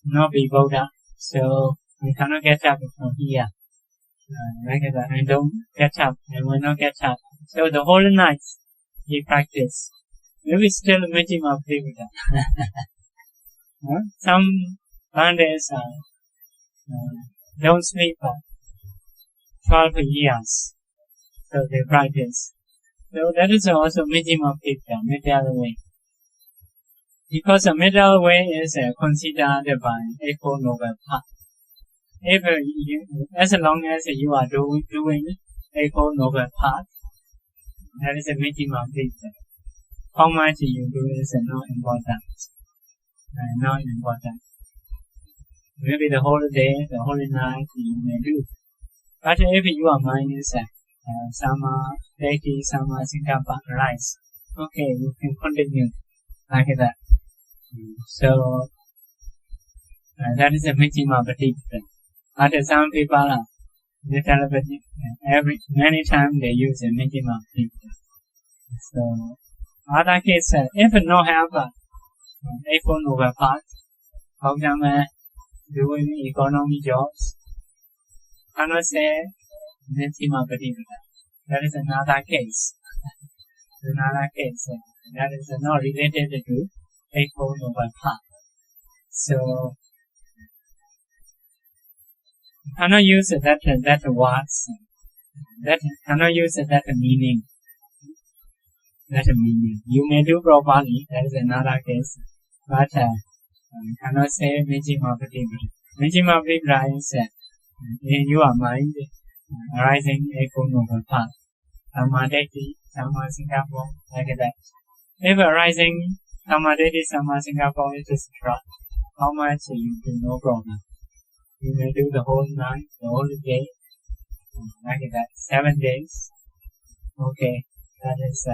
not be Buddha. So I cannot get up from here. Like that. I don't get up. I will not get up. So the whole night he practiced. Maybe still minimum Buddha. Some Pandits don't sleep 12 years. So they practice. So that is also minimum Buddha, middle way. Because the middle way is considered by Eightfold Noble Path. If as long as you are doing Eightfold Noble Path, that is a minimum Buddha. How much you do is not important. Not important. Maybe the whole day, the whole night you may do. But if your mind is Sama, Deity, Sama, Sankappa, rise, okay, you can continue like that. So that is a minimum Pattidāna. But some people are many times they use a minimum Pattidāna. So other cases, if no have Eightfold Noble Path, for example, doing economy jobs, cannot say minimum Pattidāna. That is another case. That is not related to Eightfold Noble Path. So cannot use that words. That cannot use that meaning. That meaning. You may do properly. That is another case. But cannot say minimum Pattidāna. Minimum Pattidāna is in your mind arising Eightfold Noble Path. Dhammadesanā, Dhamma Sankappa, like that. If arising Dhammadesanā, Dhamma Sankappa is struck, how much you do no problem. You may do the whole night, the whole day, like that. 7 days. Okay, that is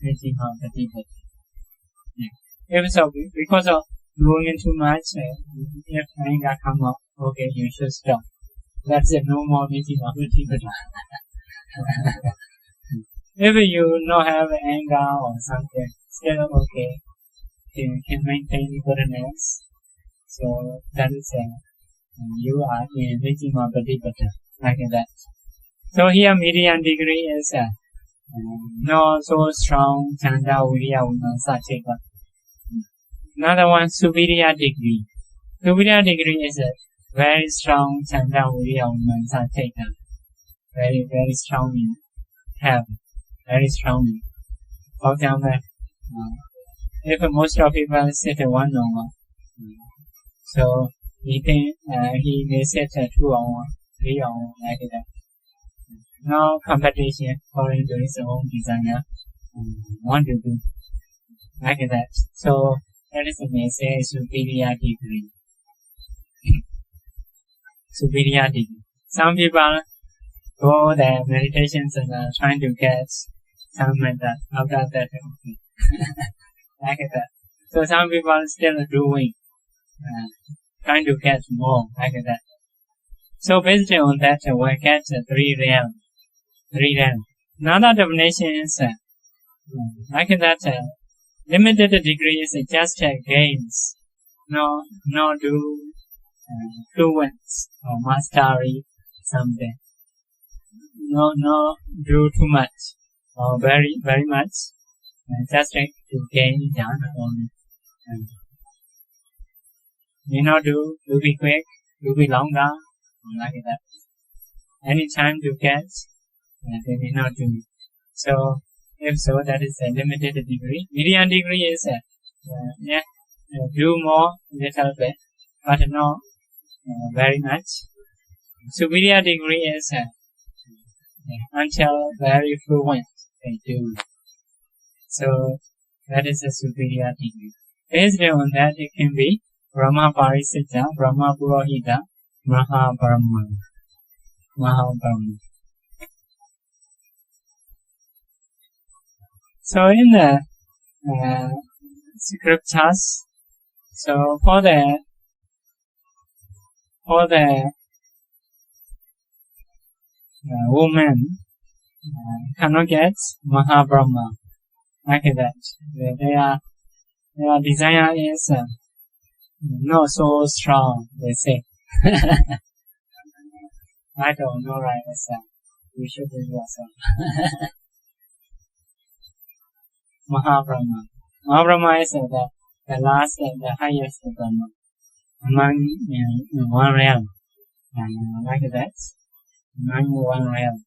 minimum Pattidāna. Yeah. If so, because of doing too much, if anger come up, okay, you should stop. That's no more minimum Pattidāna. If you not have anger or something, still okay. You can maintain goodness. So that is you are in minimum Pattidāna, like that. So here medium degree is not so strong Chanda Veyyavacca Chitta. Another one superior degree. Superior degree is a very strong Chanda Veyyavacca Chitta. Very, very strong in heaven. Very strong. For example, if most of people sit 1 hour, so he think he may sit 2 hours, 3 hours, like that. No competition according to his own designer want to do like that. So that is the message superior degree. Superior degree. Some people go their meditations and trying to get some method. After that, okay. Like that. So some people still doing, trying to get more like that. So based on that, we get 3 realms. 3 realms. Another definition is like that. Limited degree is just gains, no do fluence or mastery something. No do too much or very much. Just to gain jhana only. May not do be quick, do be longer, like that. Any time to get, they may not do. So, if so, that is a limited degree. Medium degree is, do more, little bit, but not very much. Superior degree is until very fluent, they do. So, that is a superior degree. Based on that, it can be Brahma Parisiddha, Brahma Purohita, Maha Brahma. So in the scriptures, so for the woman cannot get Maha Brahma like that. Their desire is not so strong, they say. I don't know, right? You should do yourself. Maha Brahma. Maha Brahma is the last, the highest Brahma among one realm. Like that, among one realm.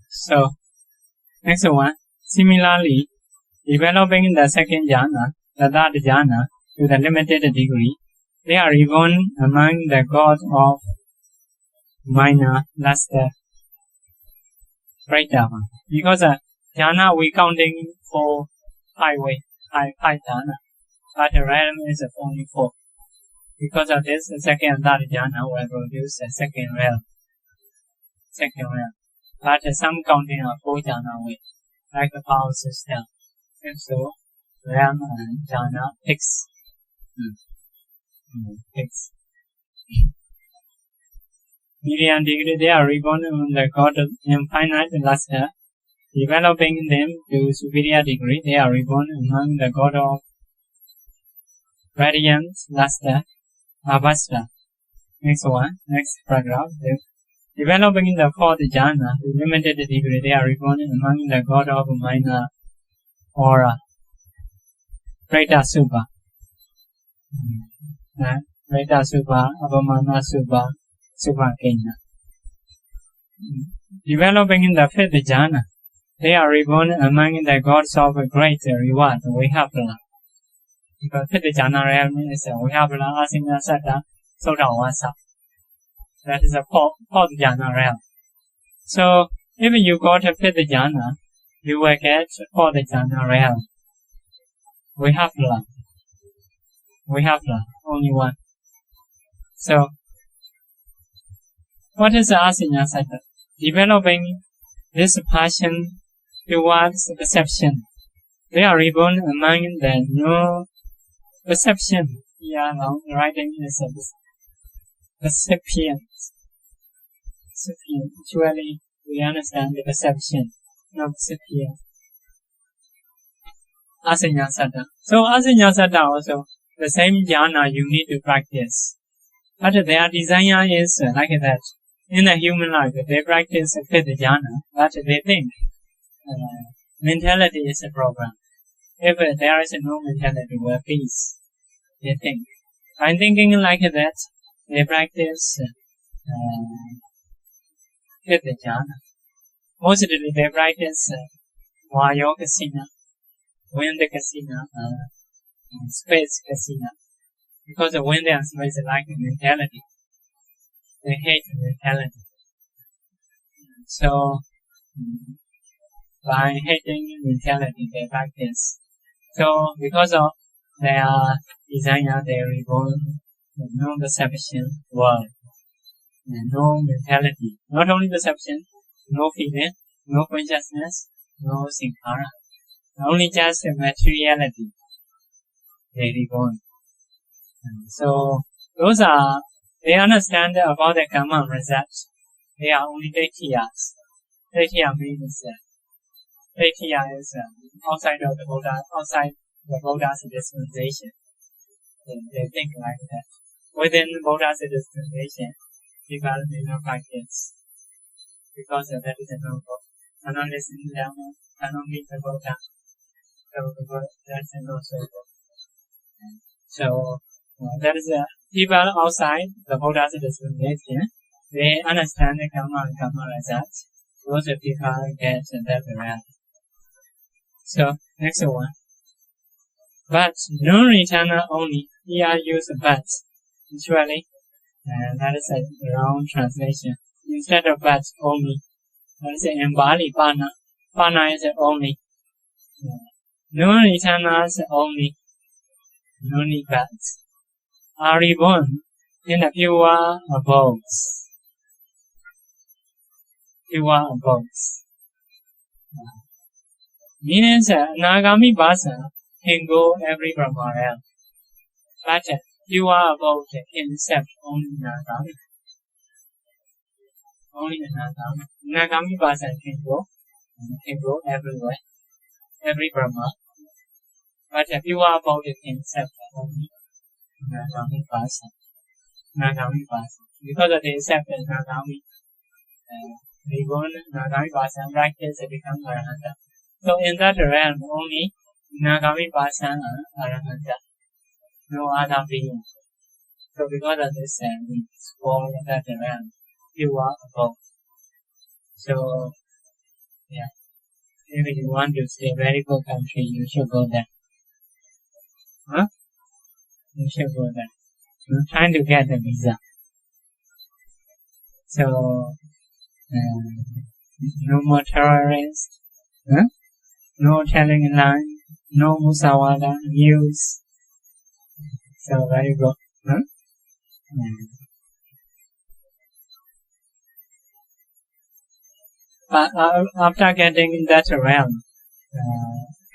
So, next one. Similarly, developing the second jhana, the third jhana, to the limited degree, they are reborn among the gods of minor, luster, Pattidāna. Because jhana we counting for 5 ways, 5 jhana, but the realm is only 4. Because of this, the second and third jhana will produce a second realm. But some counting are 4 jhana way, like a power system. And so, realm and jhana fix. Medium degree, they are reborn on the god of infinite luster. Developing them to superior degree, they are reborn among the god of radiance, luster, avasta. Next paragraph. Developing the fourth jhana to limited degree, they are reborn among the god of minor aura, Preta Supa. Preta Supa, Abhamana Supa, Supakena. Developing the fifth jhana, they are reborn among the gods of great reward, Veyyavacca. Because fifth jhana realm is Veyyavacca, Asina, Satta, Sodavasa. That is a fourth jhana realm. So, if you got a fifth jhana, you will get fourth jhana realm. Veyyavacca, only one. So, what is Asina Satta? Developing this passion towards perception. They are reborn among the no perception. Yeah, now writing is perception. Actually, we understand the perception, not perception. Asanya Satta. So Asanya Satta also, the same jhana you need to practice. But their desire is like that. In the human life, they practice fifth jhana, but they think mentality is a problem. If there is no mentality, we're peace. They think. By thinking like that, they practice fifth jhana. Mostly they practice Vayo Kasina, wind Kasina, space Kasina. Because the wind and space is like mentality. They hate mentality. So, by hating mentality, they practice. So, because of their desire, they are reborn with no perception world. And no mentality. Not only perception, no feeling, no consciousness, no sankhara. Only just materiality. They reborn. So, those are, they understand about the karma results. They are only Ditthiyas. Ditthiyya means Ditthiyya is outside of the Buddha, outside the Buddha's dispensation. They think like that. Within the Buddha's dispensation, people may not practice. Because that is a no-go. Cannot listen to Dhamma, cannot meet the Buddha. So that's a no-go. So that is people outside the Buddha's dispensation. They understand the karma and karma results. Those people get that reality. So next one. But non-returner only. Here I use but. Usually, that is a wrong translation. Instead of but only, that is in Bali, Bhāvanā. Bhāvanā is only. Non-returners only. Only but. Are reborn in the pure abodes. Pure abodes. Means Nagami Bhasa can go every Brahma realm. But pure abode can accept only Nagami. Only Nagami. Nagami Bhasa can go everywhere. Every Brahma. But pure abode can accept only Nagami Bhasa. Nagami Bhasa. Because they accept Nagami. Reborn Nagami Bhasa practice become Arahanta. So in that realm only Nagami Bhasa are Arahanta. No other being. So because of this we explore that realm. Pure abode. So yeah. If you want to stay very good country, you should go there. Huh? You should go there. I'm trying to get the visa. So no more terrorists, no telling a lie, no musawada, news. So very good. But after getting that realm,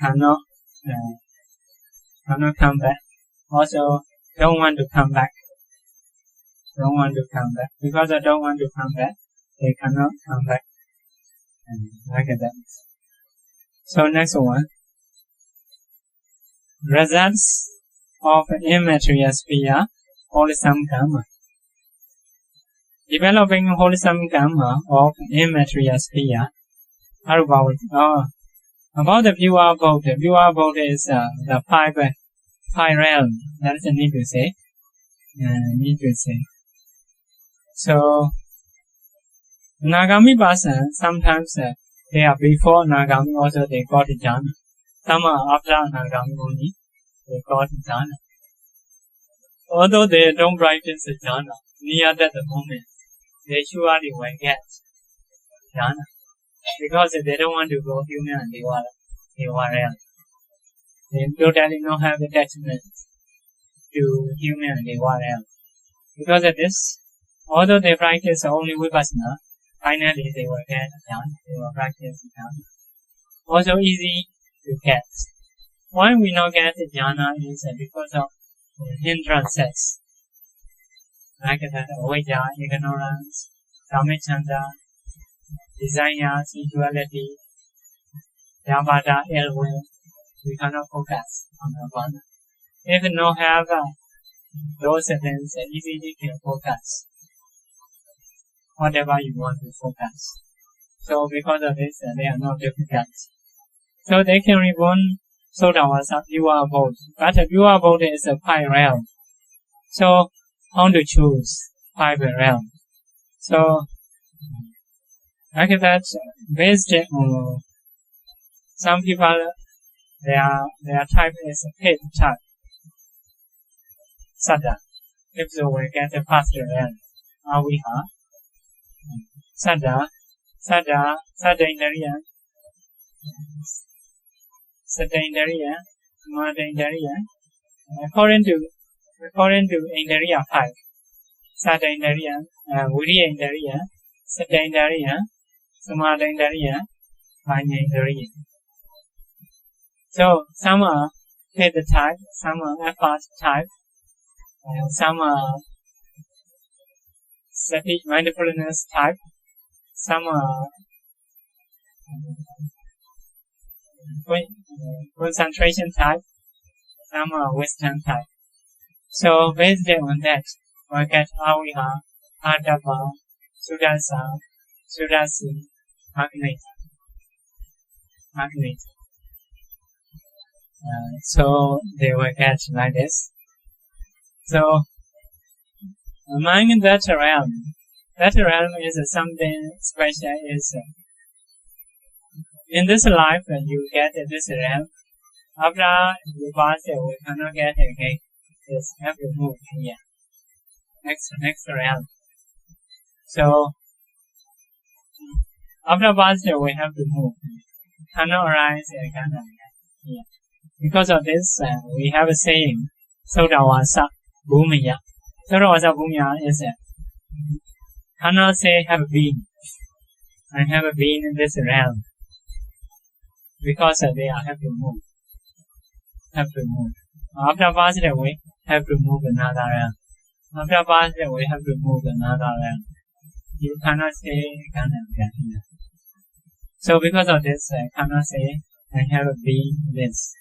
cannot come back. Also, don't want to come back. Don't want to come back. Because I don't want to come back, they cannot come back. Like that. So next one. Results of immaterial sphere, wholesome karma. Developing wholesome karma of immaterial sphere. About the pure abode. The pure abode is the five realm. That is need to say. So Nagami Bhasa, sometimes they are before Nagami, also they got jhana. Some are after Nagami only, they got jhana. Although they don't practice jhana, near that moment, they surely will get jhana. Because they don't want to go human and Deva realm. They totally don't have attachment to human and Deva realm. Because of this, although they practice only Vipassana, finally they will get jhana. They will practice jhana. Also easy to get. Why we not get jhana is because of hindrances. Like that, avijja, ignorance, kamachanda, desire, sensuality, yavada, ill will. We cannot focus on the one. If you don't have those things, easily can focus. Whatever you want to focus. So because of this, they are not difficult. So they can reborn Sotavasa, pure abode. But a pure abode is a five realm. So how to choose five realm? So like that, based on Some people, their type is pit type. Cittaja. If so, we get the first realm. Aviha. Cittaja in the realm. Cittaja in the realm. Samadhi in the realm. According to Indriya 5. Cittaja in the realm. Viriya in the realm. Cittaja in the realm. Samadhi in the realm. Prajna in the realm. So, some are pit type, some are effort type, some are sati mindfulness type, some are concentration type, some are wisdom type. So, based on that, we get Aviha, Adapa, Sudasa, Sudasi, Agneta. So they will get like this. So among that realm is something special. Is in this life you get this realm. After you pass it, we cannot get it again. Just have to move here. Next realm. So after pass it, we have to move. Cannot arise again. Yeah. Because of this, we have a saying, Sodawasa Bhumya. Sodawasa Bhumya is cannot say have been. I have been in this realm. Because they have to move. After passing away, have to move another realm. After passing away, have to move another realm. You cannot say again. So because of this, I cannot say I have been this.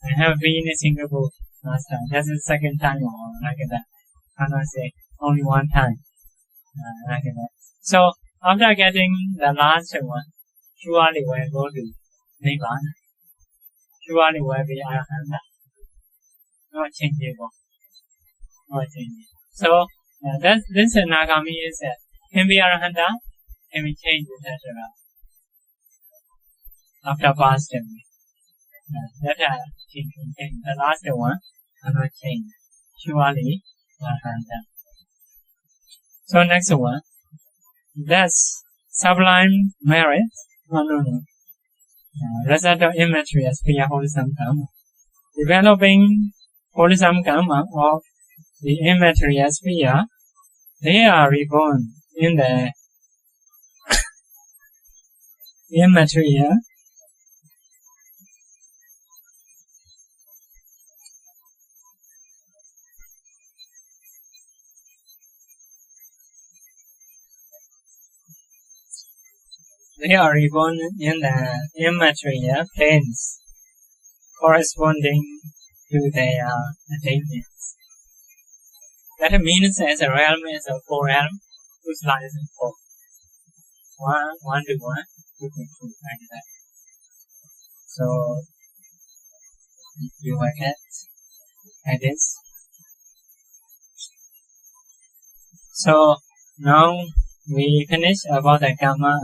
I have been in Singapore last time. That's the second time or like that. Cannot say only one time. Like that. So after getting the last one, surely we'll go to Nibbana. Surely we'll be Arahanta. Not changeable. So this Nagami is can be Arahanta, can be changed, etc. After past time. That the last one cannot change. Surely Arahanta. So next one. That's sublime merit. No. Result of immaterious wholesome karma. Developing wholesome karma of the immaterial sphere, they are reborn in the immaterial planes corresponding to their attainments. That means as a realm is a 4 realm, whose lies in 4. 1 to 1, 2 to 2, like that. So you will get like this. So now we finish about the karma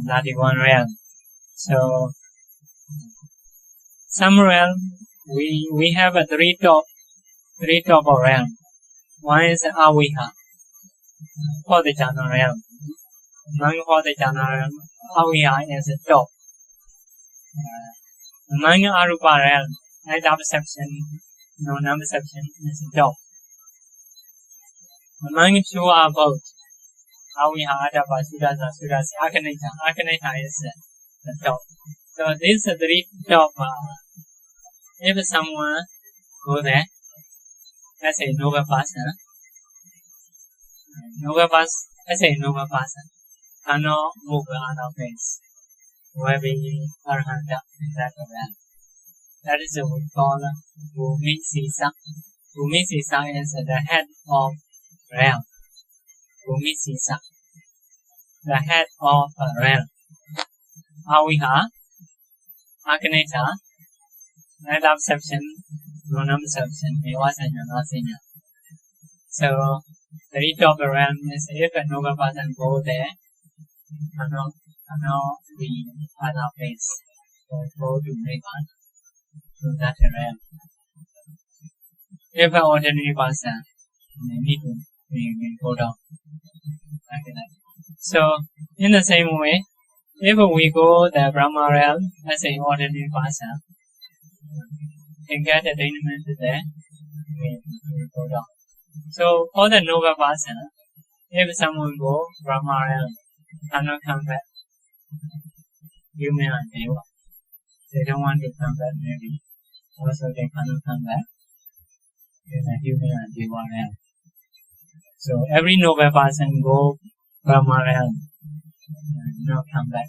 91 realm. So some realm we have a three top of realm. One is Aviha, Pattīdāna realm. Among Pattīdāna realm, Aviha is the top. Among Arupa realm, non-perception is the top. Among two are both. Aviha, Adapa, Sudasi, Akaneta is the top. So these three top if someone go there, let's say noble person, cannot move out of place, will be Arahanta in that realm. That is what we call Bhumisisa. Bhumisisa is the head of realm. Bhumisisa, the head of a realm. Aviha, Akaneta, non-perception, Veyyavacca. So the three top realm is if a noble person go there, cannot be other place. or go to Nibbana. So that's a realm. If an ordinary person need to we go down like that. So in the same way, if we go the Brahma realm as an ordinary person, and get attainment there, we go down. So for the noble person, if someone go Brahma realm, cannot come back, human and Deva. They don't want to come back maybe. Also they cannot come back in the human and Deva realm. So every noble person go Brahma realm and not come back.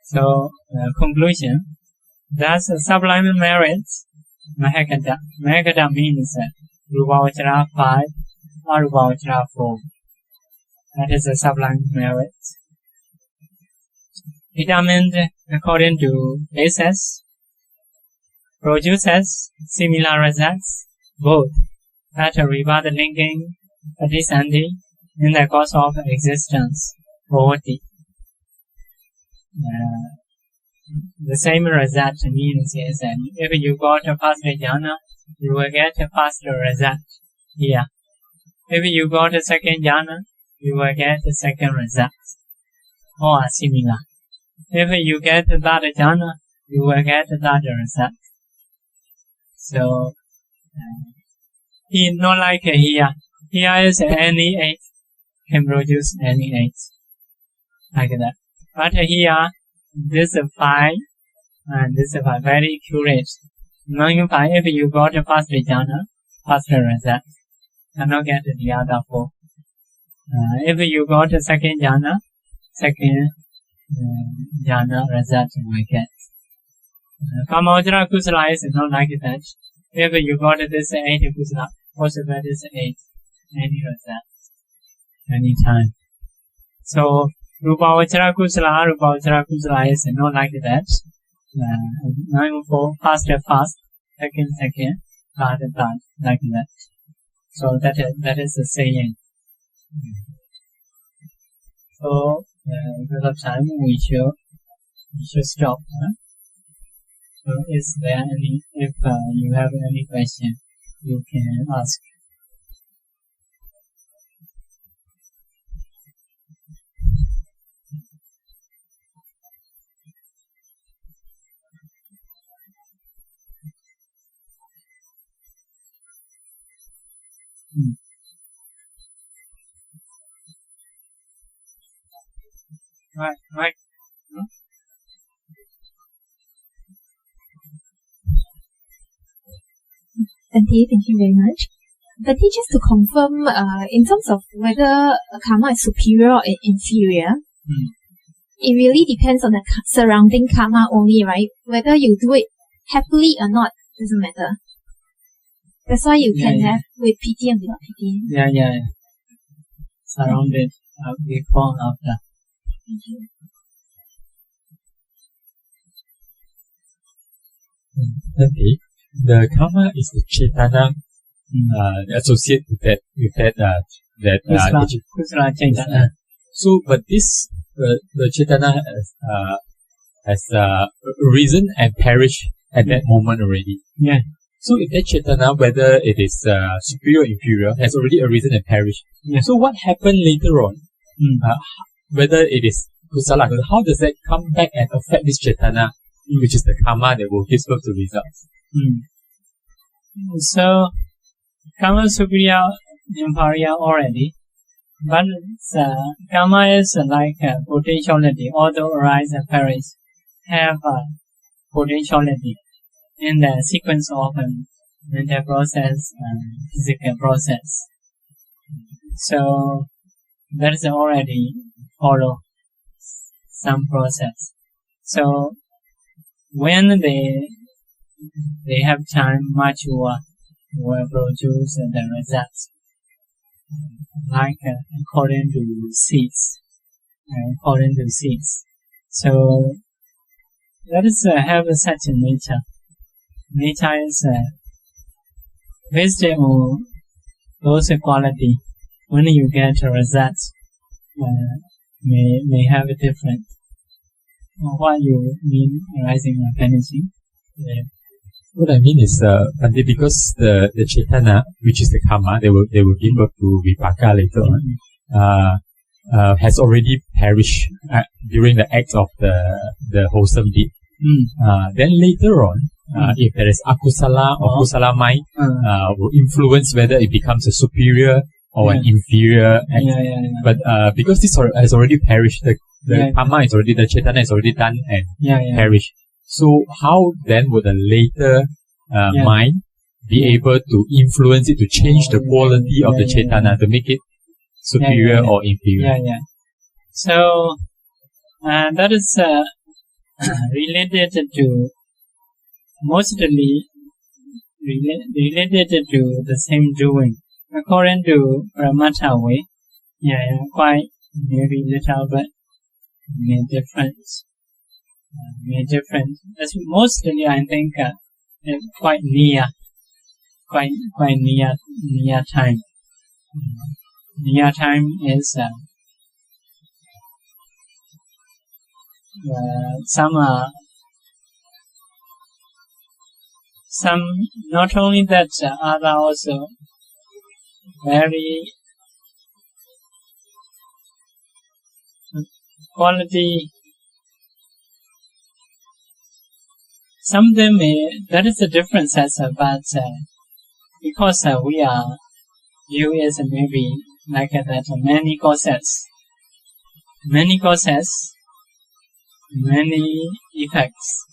So conclusion, that's sublime merits, Mahakata. Mahakata means Rūpavacca 5, Arūpavacca 4. That is a sublime merit. Determined according to basis, produces similar results, both that reward linking Pattisāna in the course of existence, body. The same result means is that if you got a first jhana, you will get a first result here. If you got a second jhana, you will get a second result, or similar. If you get that jhana, you will get that result. So, not like here. Here is any 8, can produce any 8, like that. But here, this is 5, and this is 5, very accurate. Among 5, if you got a first jhana, first result, cannot get the other 4. If you got a second jhana, second jhana result you will get. Kamavajra kusala is not like that. If you got this 8 kusala, also that is 8, any result, any time. So, Rūpavacca kusala is not like that. 9 4, first, second, third, like that. So that is the saying. So because of time, we should stop. So is there any? If you have any question, you can ask. Right. Thank you very much. But just to confirm, in terms of whether karma is superior or inferior, it really depends on the surrounding karma only, right? Whether you do it happily or not doesn't matter. That's why you can have with piti and without piti. Yeah. Surrounded before and after. Thank you. Okay. The karma is the chaitana associated with that Kusala chaitana. So, but this the chaitana has risen and perished at that moment already. Yeah. So, if that chaitana, whether it is superior or inferior, has already arisen and perished. Yeah. So, what happened later on? Whether it is kusala, how does that come back and affect this chaitana, which is the karma that will give birth to results? So, karma superior, inferior already, but karma is like potentiality. Although arise and perish, have potentiality in the sequence of mental process and physical process. So, that is already follow some process. So, when they have time mature, will produce the results like according to seeds. So that is have such a nature. Nature is based on those quality. When you get results, may have a different. What you mean arising or vanishing? Yeah. What I mean is, because the chaitana, which is the karma, they will give birth to vipaka later on, has already perished during the act of the wholesome deed. Then later on, if there is akusala or kusala mind, will influence whether it becomes a superior or an inferior act. But because this has already perished, the karma is already, the chaitana is already done and perished. So how then would a later mind be able to influence it to change the quality of the chaitana to make it superior or inferior? So that is related to mostly related to the same doing. According to Ramata way, quite maybe little bit may difference. As mostly I think quite near time. Near time is some not only that, other also very quality. Some of them that is the difference, but because we are view is maybe like that many causes, many effects.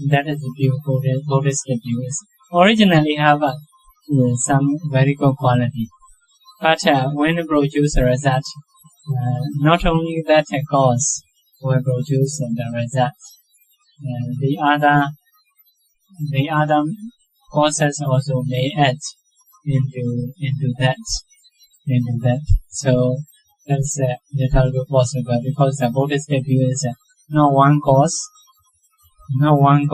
That is the view, Buddhist view is originally have some very good quality, but when it produce a result, not only that cause will produce the result. The other causes also may add into that. So that's a little bit possible because the Buddhist view is no one cause, one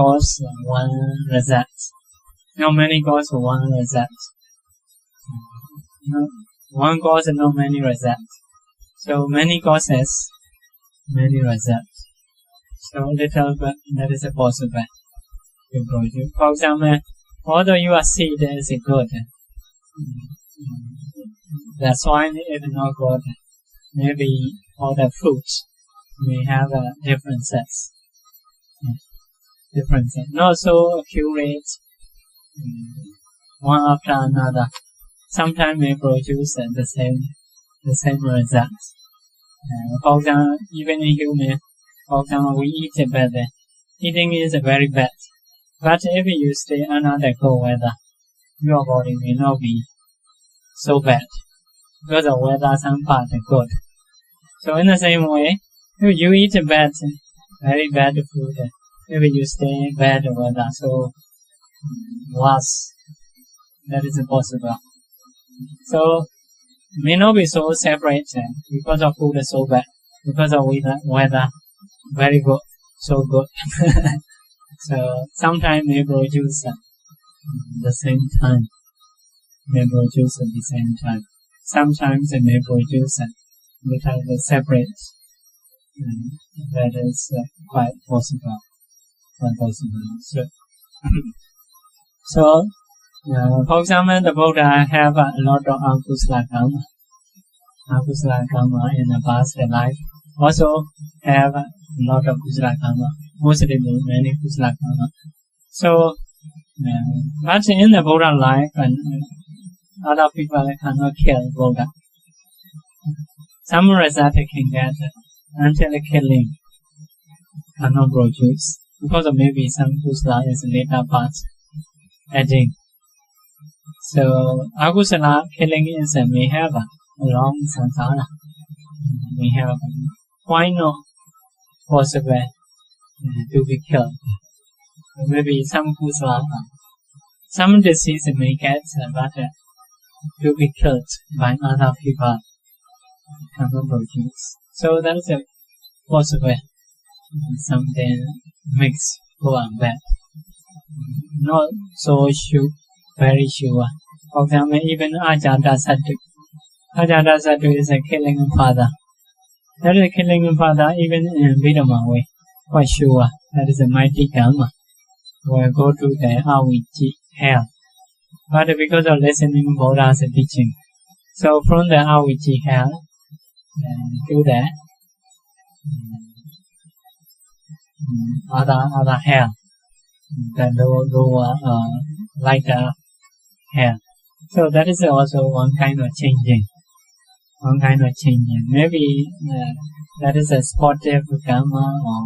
result. No many cause, one result. No, one cause and no many results. So many causes, many results. So little bit that is possible to produce. For example, although your seed is good, the soil is not good. Maybe all the fruits may have differences. Not so accurate one after another. Sometimes may produce the same results. For example, even in human. For example, we eat bad. Eating is very bad. But if you stay under the cold weather, your body may not be so bad. Because the weather some part is good. So in the same way, if you eat bad, very bad food, if you stay in bad weather, so worse, that is possible. So may not be so separate because of food is so bad, because of weather. Very good, so good. So sometimes may produce the same time. Sometimes it may produce little bit separate. That is quite possible. So for example, the Buddha have a lot of akusala karma in the past life. Also have a lot of kusala karma, mostly many kusala karma. So, but in the Buddha life, and other people cannot kill Buddha. Some result can get until the killing cannot produce, because of maybe some kusala is later part adding. So, akusala killing is may have a long samsara. May have why not possible to be killed? Maybe some kusala, some disease may get, but to be killed by other people cannot produce. So that's a possible. Something mix good and bad. Not so sure, very sure. For example, even octad-kalāpas. Octad-kalāpas is a killing father. That is killing father even in Vidama way. Quite sure that is a mighty karma. Will go to the Avijji hell. But because of listening Buddha's teaching, so from the Avijji hell to the other hell, the lower lighter hell. So that is also one kind of changing. Maybe that is a sportive karma or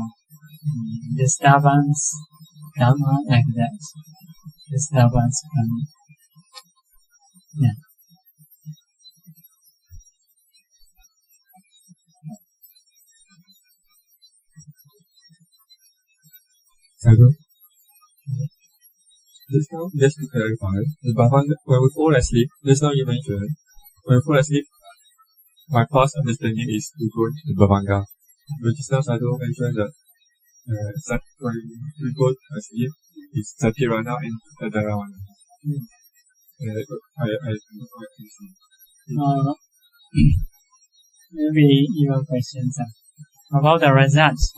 disturbance karma, like that. Disturbance karma. Yeah. Sadhu. Just to clarify, the Bhāvanā, when we fall asleep, just now you mentioned, when we fall asleep, my past understanding is to go into the Bhāvanā. But just now Sadhu mentioned that when we go asleep, it's Satirana and Tadarana. Maybe your questions about the results.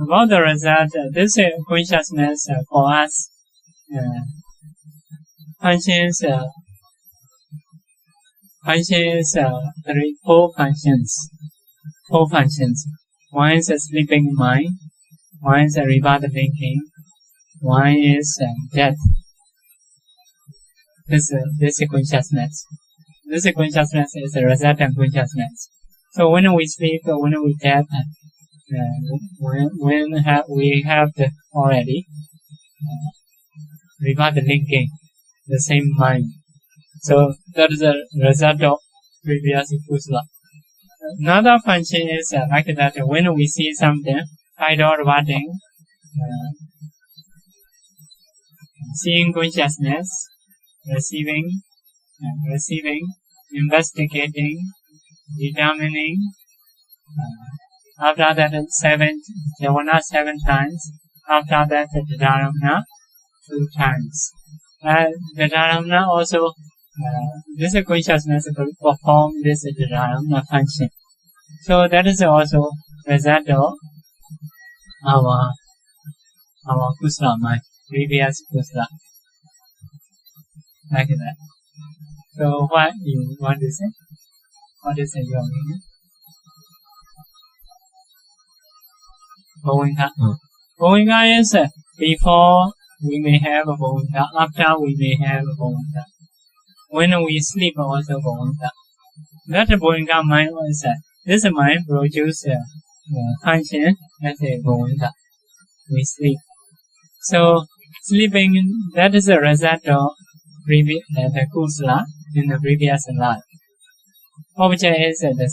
About the result, this consciousness for us functions, four functions. One is a sleeping mind, one is a rebirth thinking, one is death. This consciousness. This consciousness is a resultant consciousness. So when we sleep, when we death, when we have already rebirth thinking, the same mind. So that is a result of previous kusala. Another function is like that when we see something, idol watching, seeing consciousness, receiving, investigating, determining. After that, Jhana 7 times. After that, Dhamma 2 times. The Dhamma also, this consciousness will perform this Dhamma function. So that is also result of our kusala mind, previous kusala. Like that. So what you want to say? What is your meaning? Bhāvanā. Bhāvanā is before we may have a Bhāvanā, after we may have a Bhāvanā. When we sleep also Bhāvanā. That Bhāvanā mind is this mind produces function as a Bhāvanā. We sleep. So sleeping, that is a result of the kusala in the previous life. Object is the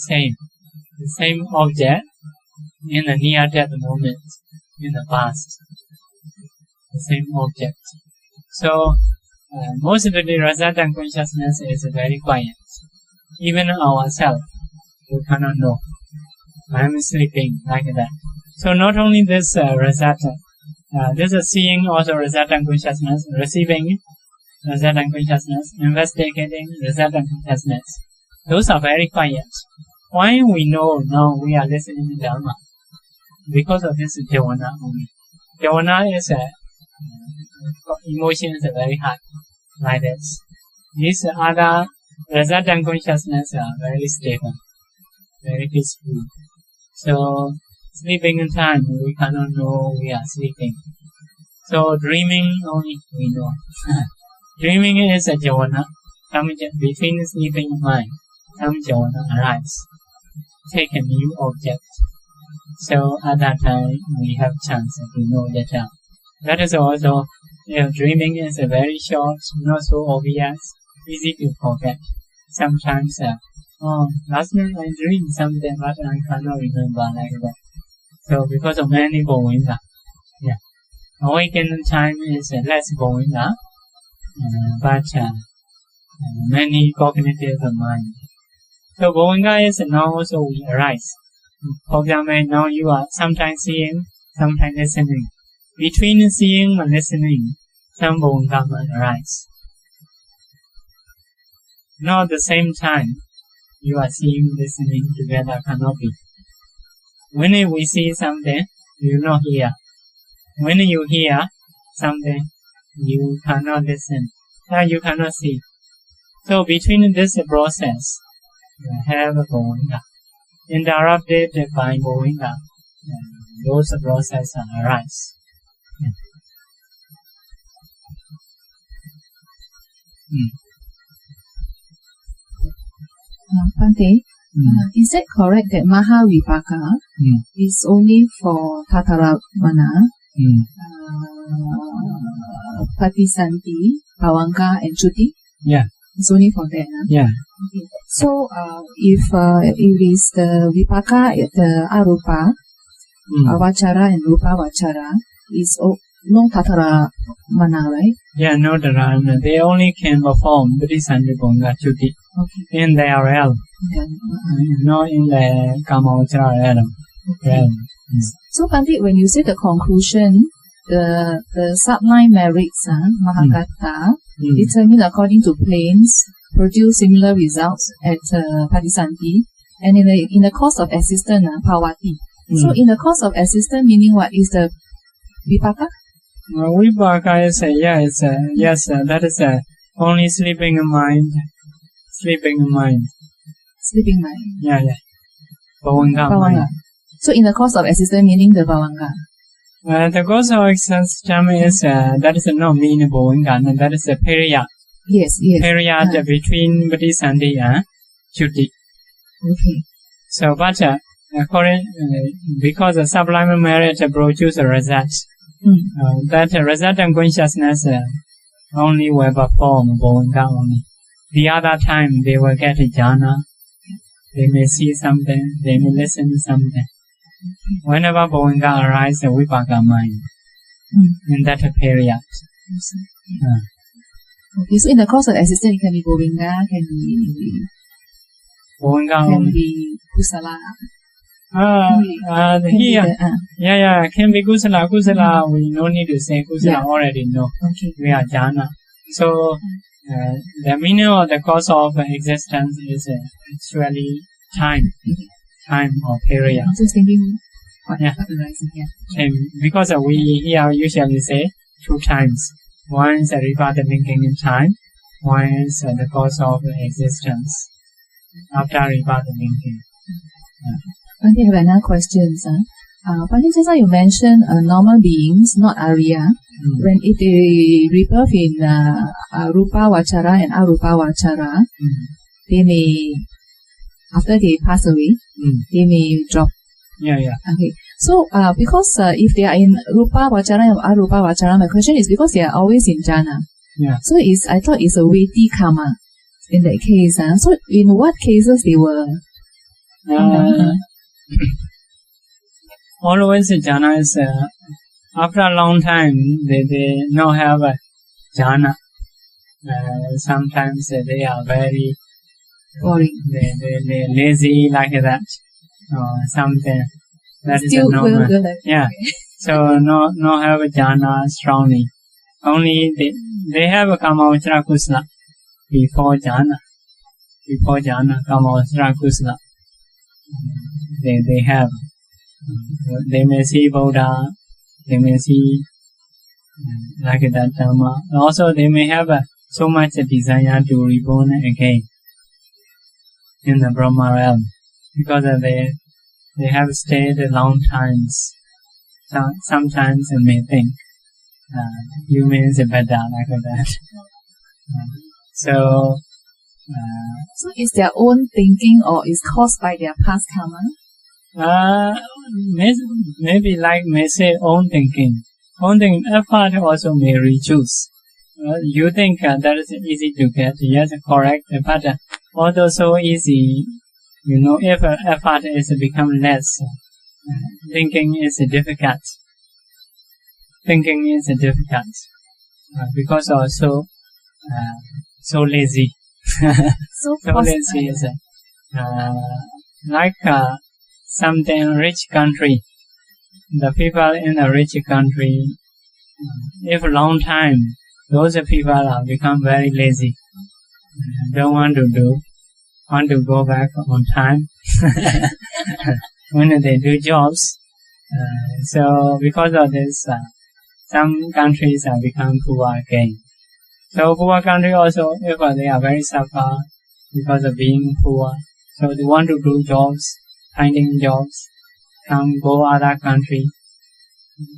same object in the near-death moment in the past. The same object. So, most of the resultant consciousness is very quiet. Even ourselves, we cannot know. I am sleeping like that. So not only this resultant, this is seeing also resultant consciousness, receiving resultant consciousness, investigating resultant consciousness. Those are very quiet. Why we know now we are listening to Dhamma? Because of this Bhāvanā only. Bhāvanā is emotions are very high, like this. These other resultant consciousness are very stable, very peaceful. So sleeping in time we cannot know we are sleeping. So dreaming only we know. Dreaming is a Bhāvanā. Between sleeping mind, some Bhāvanā arise. Take a new object. So at that time we have chance to know that. That is also, dreaming is very short, not so obvious, easy to forget. Sometimes, last night I dreamed something, but I cannot remember like that. So because of many Bhāvanā, awakening time is less Bhāvanā, but many cognitive mind. So Bhāvanā is now also we arise. For example, now you are sometimes seeing, sometimes listening. Between seeing and listening, some Bhāvanā arise. Not at the same time. You are seeing, listening together cannot be. When we see something, you not hear. When you hear something, you cannot listen. You cannot see. So between this process, you have Bhāvanā. Interrupted by Bhāvanā, those processes arise. Bhante, is it correct that Mahavipaka is only for Tattaramana, Patisanti, Bhavanga, and Chuti? Yeah. It's only for that. Yeah. Okay. So, if it is the Vipaka, the Arupa, Vachara, and Rupa Vachara, is no Tattaramana, right? Yeah, no Tattaramana. They only can perform Patisanti, Bhavanga, Chuti in their realm. Not in the Kamma Vachara realm. So, Pandit, when you say the conclusion, the sublime merits, Mahagata, determined according to planes, produce similar results at Patisanti, and in the course of existence, Pawati. So, in the course of existence, meaning what is the Vipaka? Vipaka is yes, that is only sleeping mind. Sleeping mind. Sleeping mind. Yeah. Bhavanga mind. So, in the course of existence, meaning the Bhavanga. The course of existence is that is not mean Bhavanga, that is a period. Yes. Period between Patisanti and Chuti. Okay. So, but according because the sublime merit produces a result. That result and consciousness only will perform Bhavanga only. The other time they will get jhana. They may see something, they may listen to something. Whenever Bhavanga arises, Vipaka mind in that period. Okay, so in the course of existence, it can be Bhavanga, can be Kusala. Can be Kusala. Kusala, we no need to say Kusala, already know. Okay. We are jhana. So, the meaning of the course of existence is actually time or period. I'm just thinking what arising here. Because we here usually say 2 times. One is a rebirth thinking in time, one is the course of existence after rebirth thinking. I have another question, sir. Pandit, just now you mentioned normal beings, not Arya. When if they rebirth in Rupa Vachara and Arupa Vachara, they may, after they pass away, they may drop. Yeah. Okay. So, because if they are in Rupa Vachara and Arupa Vachara, my question is because they are always in jhana. Yeah. So I thought it's a weighty karma in that case. So in what cases they were? Always jhana is after a long time they not have a jhana. Sometimes they are very boring. They lazy like that. Something that is normal. Yeah. So no have a jhana strongly. Only they have a Kamma Vachara Kusala before jhana. Before jhana, Kamma Vachara Kusala. They have. They may see Buddha. They may see like that Dhamma. Also, they may have so much desire to reborn again in the Brahma realm because they have stayed long times. Sometimes they may think humans are better like that. So it's their own thinking or is caused by their past karma? Maybe like may say own thinking. Own thinking effort also may reduce. You think that is easy to get, yes, correct, but although so easy, if effort is become less, thinking is difficult. Thinking is difficult because also so lazy. So lazy is like something rich country. The people in a rich country, if long time, those people become very lazy, don't want to do. want to go back on time when they do jobs. So because of this, some countries have become poor again. So poor country also, if they are very suffer because of being poor, so they want to do jobs, finding jobs, go other country,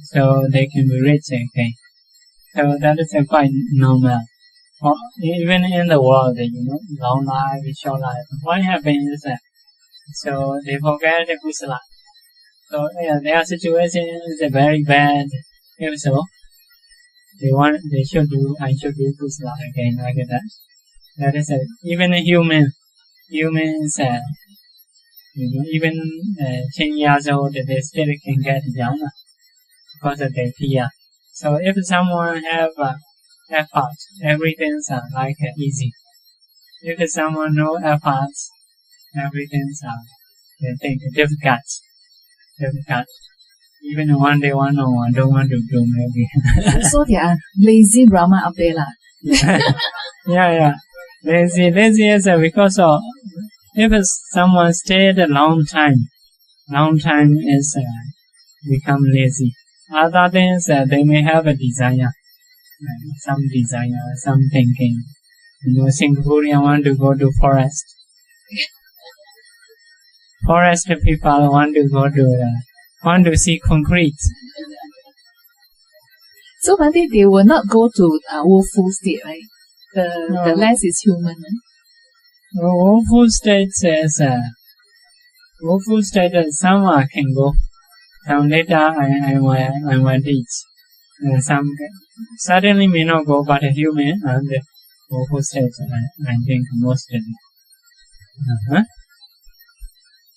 so they can be rich again. So that is quite normal. Even in the world, long life, short life. What happens is that, so they forget the kusala. So their situation is very bad. If so, I should do kusala again, like that. That is even a humans, even 10 years old, they still can get young because of their fear. So if someone have effort, everything's like easy. If someone no efforts, everything's difficult. Even one day one don't want to do maybe. So they are lazy Brahma up there lah. Yeah. Lazy is because of if someone stayed a long time is become lazy. Other things they may have a desire, some thinking. Singaporean want to go to forest. Forest people want to see concrete. So one day they will not go to woeful state, right? The less is human. Woeful state says, some can go. Some later I will teach. Some certainly may not go, but a human and the woeful state, I think mostly.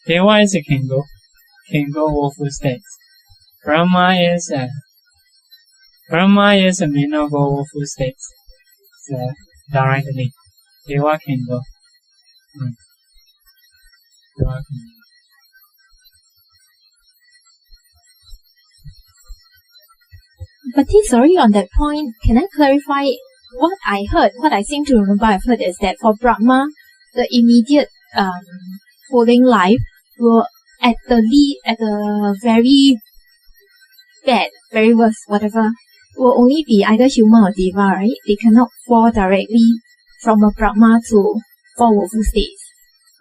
Otherwise can go woeful states. Brahma is may not go woeful states. So directly, Deva can go. But sorry, on that point, can I clarify what I heard? What I seem to remember I've heard is that for Brahma, the immediate following life will at the very bad, very worst, whatever, will only be either human or deva, right? They cannot fall directly from a Brahma to four woeful states.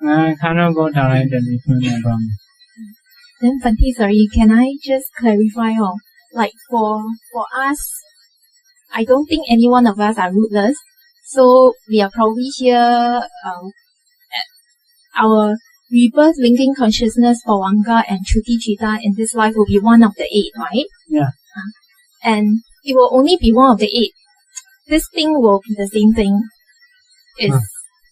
Cannot go directly from a Brahma. Then Bhante, sorry, can I just clarify like for us, I don't think any one of us are rootless. So we are probably here our rebirth linking consciousness for Vanga and Chuti Chitta in this life will be one of the 8, right? Yeah. And it will only be one of the 8. This thing will be the same thing.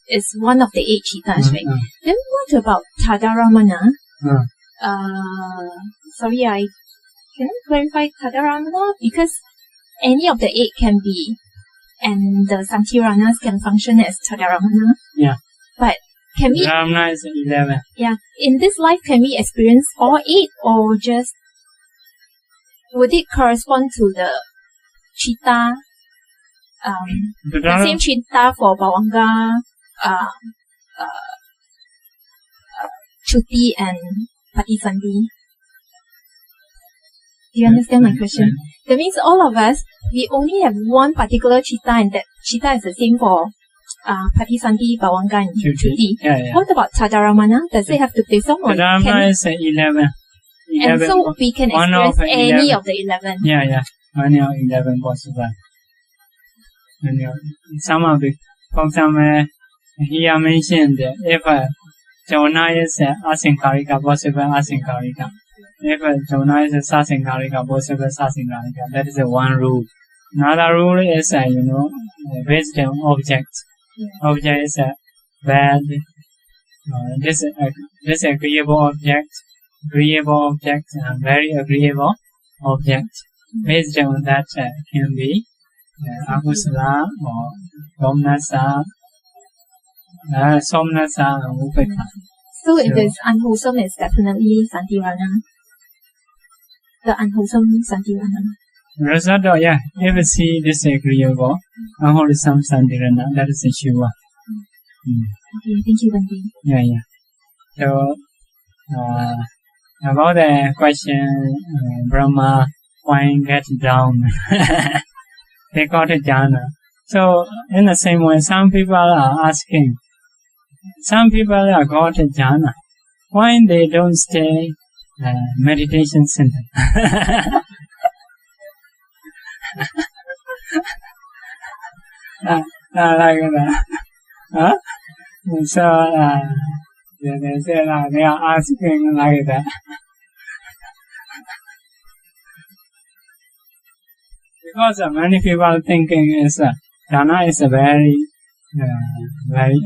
It's one of the 8 chittas, right? Then what about Tadaramana? Sorry, can I clarify Tadaramana? Because any of the 8 can be, and the Santiranas can function as Tadaramana. Yeah. But can we? Tadaramana is 11. Yeah. In this life, can we experience all 8, or just would it correspond to the chitta? The same chitta for Bhavanga, Chuti and Patisandhi. Do you understand my question? That means all of us, we only have one particular chitta, and that chitta is the same for Patisandhi, Bhavanga, and Chuti. Yeah. What about Tadaramana? Does it have to be some, or Tadaramana is 11. And so we can experience any of the 11. Yeah. Any of 11 possible. Some of the, for example, here mentioned if Jona is asinkarika, possible asinkarika. If Jona is sasinkarika, possible sasinkarika. That is one rule. Another rule is, wisdom object. Object is bad, disagreeable object, agreeable object, and very agreeable object. Based on that can be akusala or domnasa, somnasa, and upekha. So if it's unwholesome, it's definitely santirana. The unwholesome santirana. Result, if we see disagreeable, unwholesome santirana, that is a shiva. Okay, thank you, Bhante. Yeah. So, about the question, Brahma, why get down? They got a jhana. So, in the same way, some people are asking, some people are got a jhana. Why they don't stay meditation center? Like that. Huh? So, they say they are asking like that. Because many people thinking is jhana is a very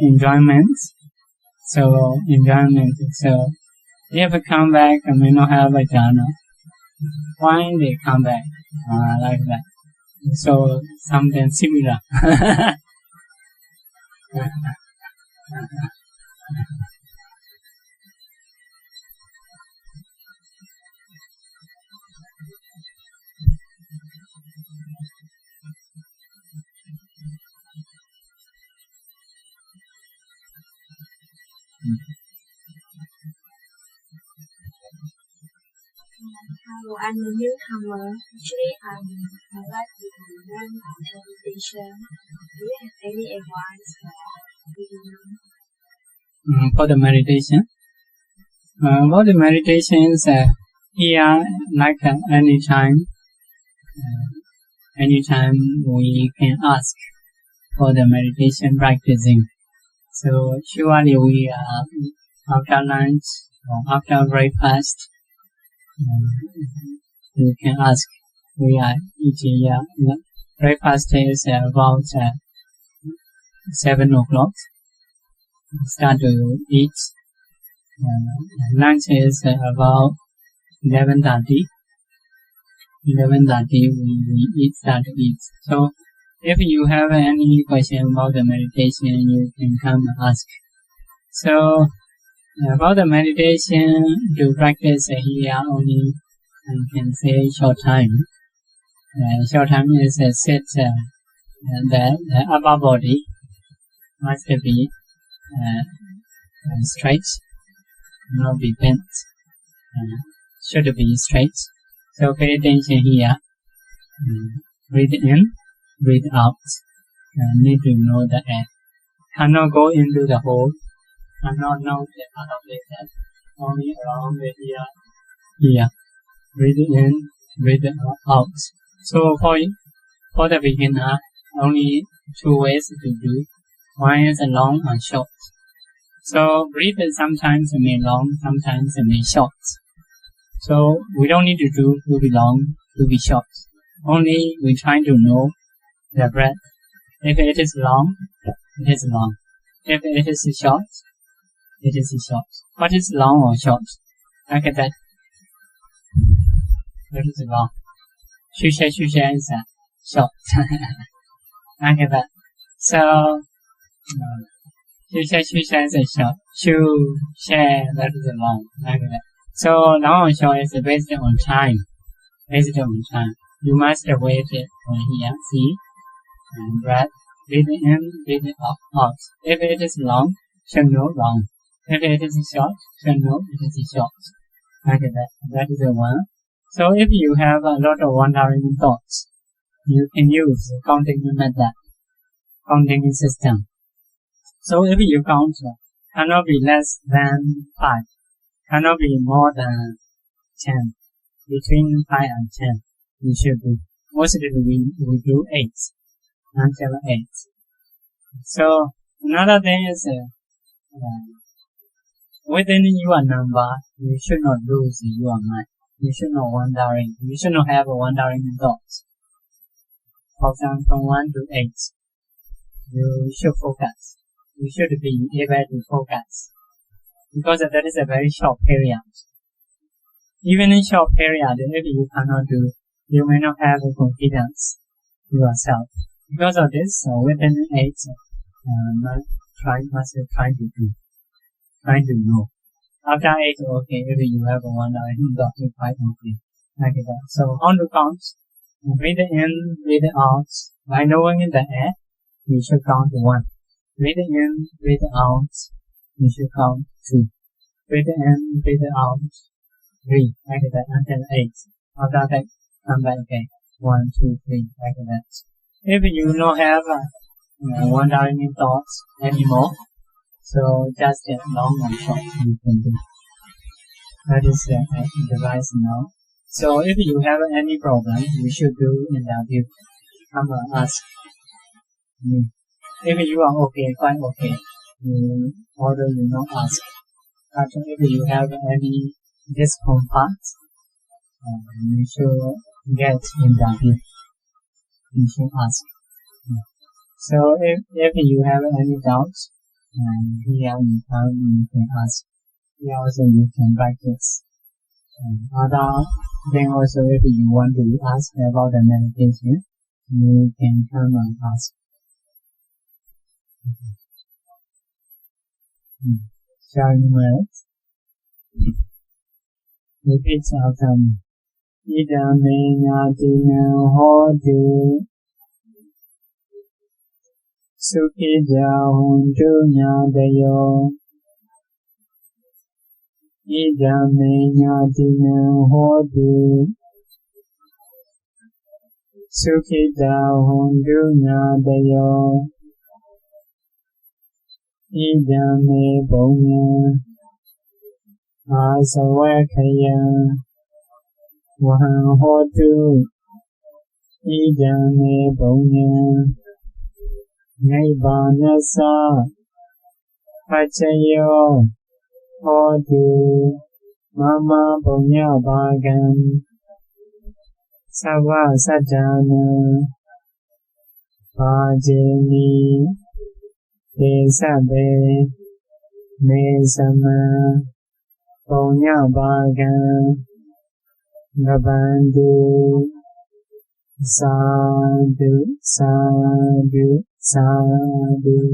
enjoyment. So enjoyment. So if they come back and may not have a jhana, why they come back like that? So something similar. Hello, I'm a newcomer. Actually, I like to learn meditation. Do you have any advice for beginners? For the meditation? For the meditations, here, like anytime we can ask for the meditation practicing. So surely we after lunch or after breakfast, you can ask. We are eating. Breakfast is about 7 o'clock. Start to eat. Lunch is about 11:30. 11:30 we start to eat. So if you have any question about the meditation, you can come and ask. So about the meditation to practice here only, I can say short time. Short time is sit the upper body must be straight, not be bent. Should be straight. So pay attention here. Breathe in, breathe out. Need to know the air. Cannot go into the hole. Cannot know the other places. Only around the ear. Here. Breathe in, breathe out. So for the beginner, only 2 ways to do. One is long and short. So breathe sometimes may long, sometimes may short. So we don't need to do to be long, to be short. Only we try to know the breath. If it is long, it is long. If it is short, it is short. What is long or short? Look at that. That is long. Shusha is short. Look at that. So shusha is short. Shusha, that is long. Like that. So long and short is based on time. Based on time. You must wait on here. See? And breath. Breathe in, breathe out. If it is long, should know long. If it is short, should know it is short. Like that. That is the one. So if you have a lot of wandering thoughts, you can use counting method, counting system. So if you count, cannot be less than 5, cannot be more than 10. Between 5 and 10, you should do. Mostly we do 8, until 8. So another thing is, within your number, you should not lose your mind. You should not wandering. You should not have a wandering thoughts. For example, from 1 to 8, you should focus. You should be able to focus. Because that is a very short period. Even in short period, if you cannot do, you may not have confidence in yourself. Because of this, within 8, must try to do. Try to know. After 8, okay, if you have a wandering thought, it's quite okay. Like that. So on the count, breathe in, breathe out. By knowing the air, you should count 1. Breathe in, breathe out. You should count 2. Breathe in, breathe out. 3. Like that until 8. After that, come back again. 1, 2, 3. Like that. If you don't have wandering thoughts anymore, so just get long and short you can do. That is the advice now. So if you have any problem, you should do interview. Come and ask me. If you are okay, fine, okay. Order you not ask. But if you have any discomfort, you should get interview. You should ask. So if you have any doubts, here you can ask. Here also you can practice. Then also if you want to ask about the meditation, you can come and ask. Shall we move? Repeat after me. Ida me natina hodu Cittaja hundu nyadayo. Ida me natina hodu Cittaja hundu nyadayo. Ida me bonya Asawakaya Wahan hodu Ida me bonya Naibanasa Pachayo hodu Mama bonya bhagan Sava sajana Pajeni Desabe Mesama Bonya bhagan Gabandu Sadhu Sadhu Sadhu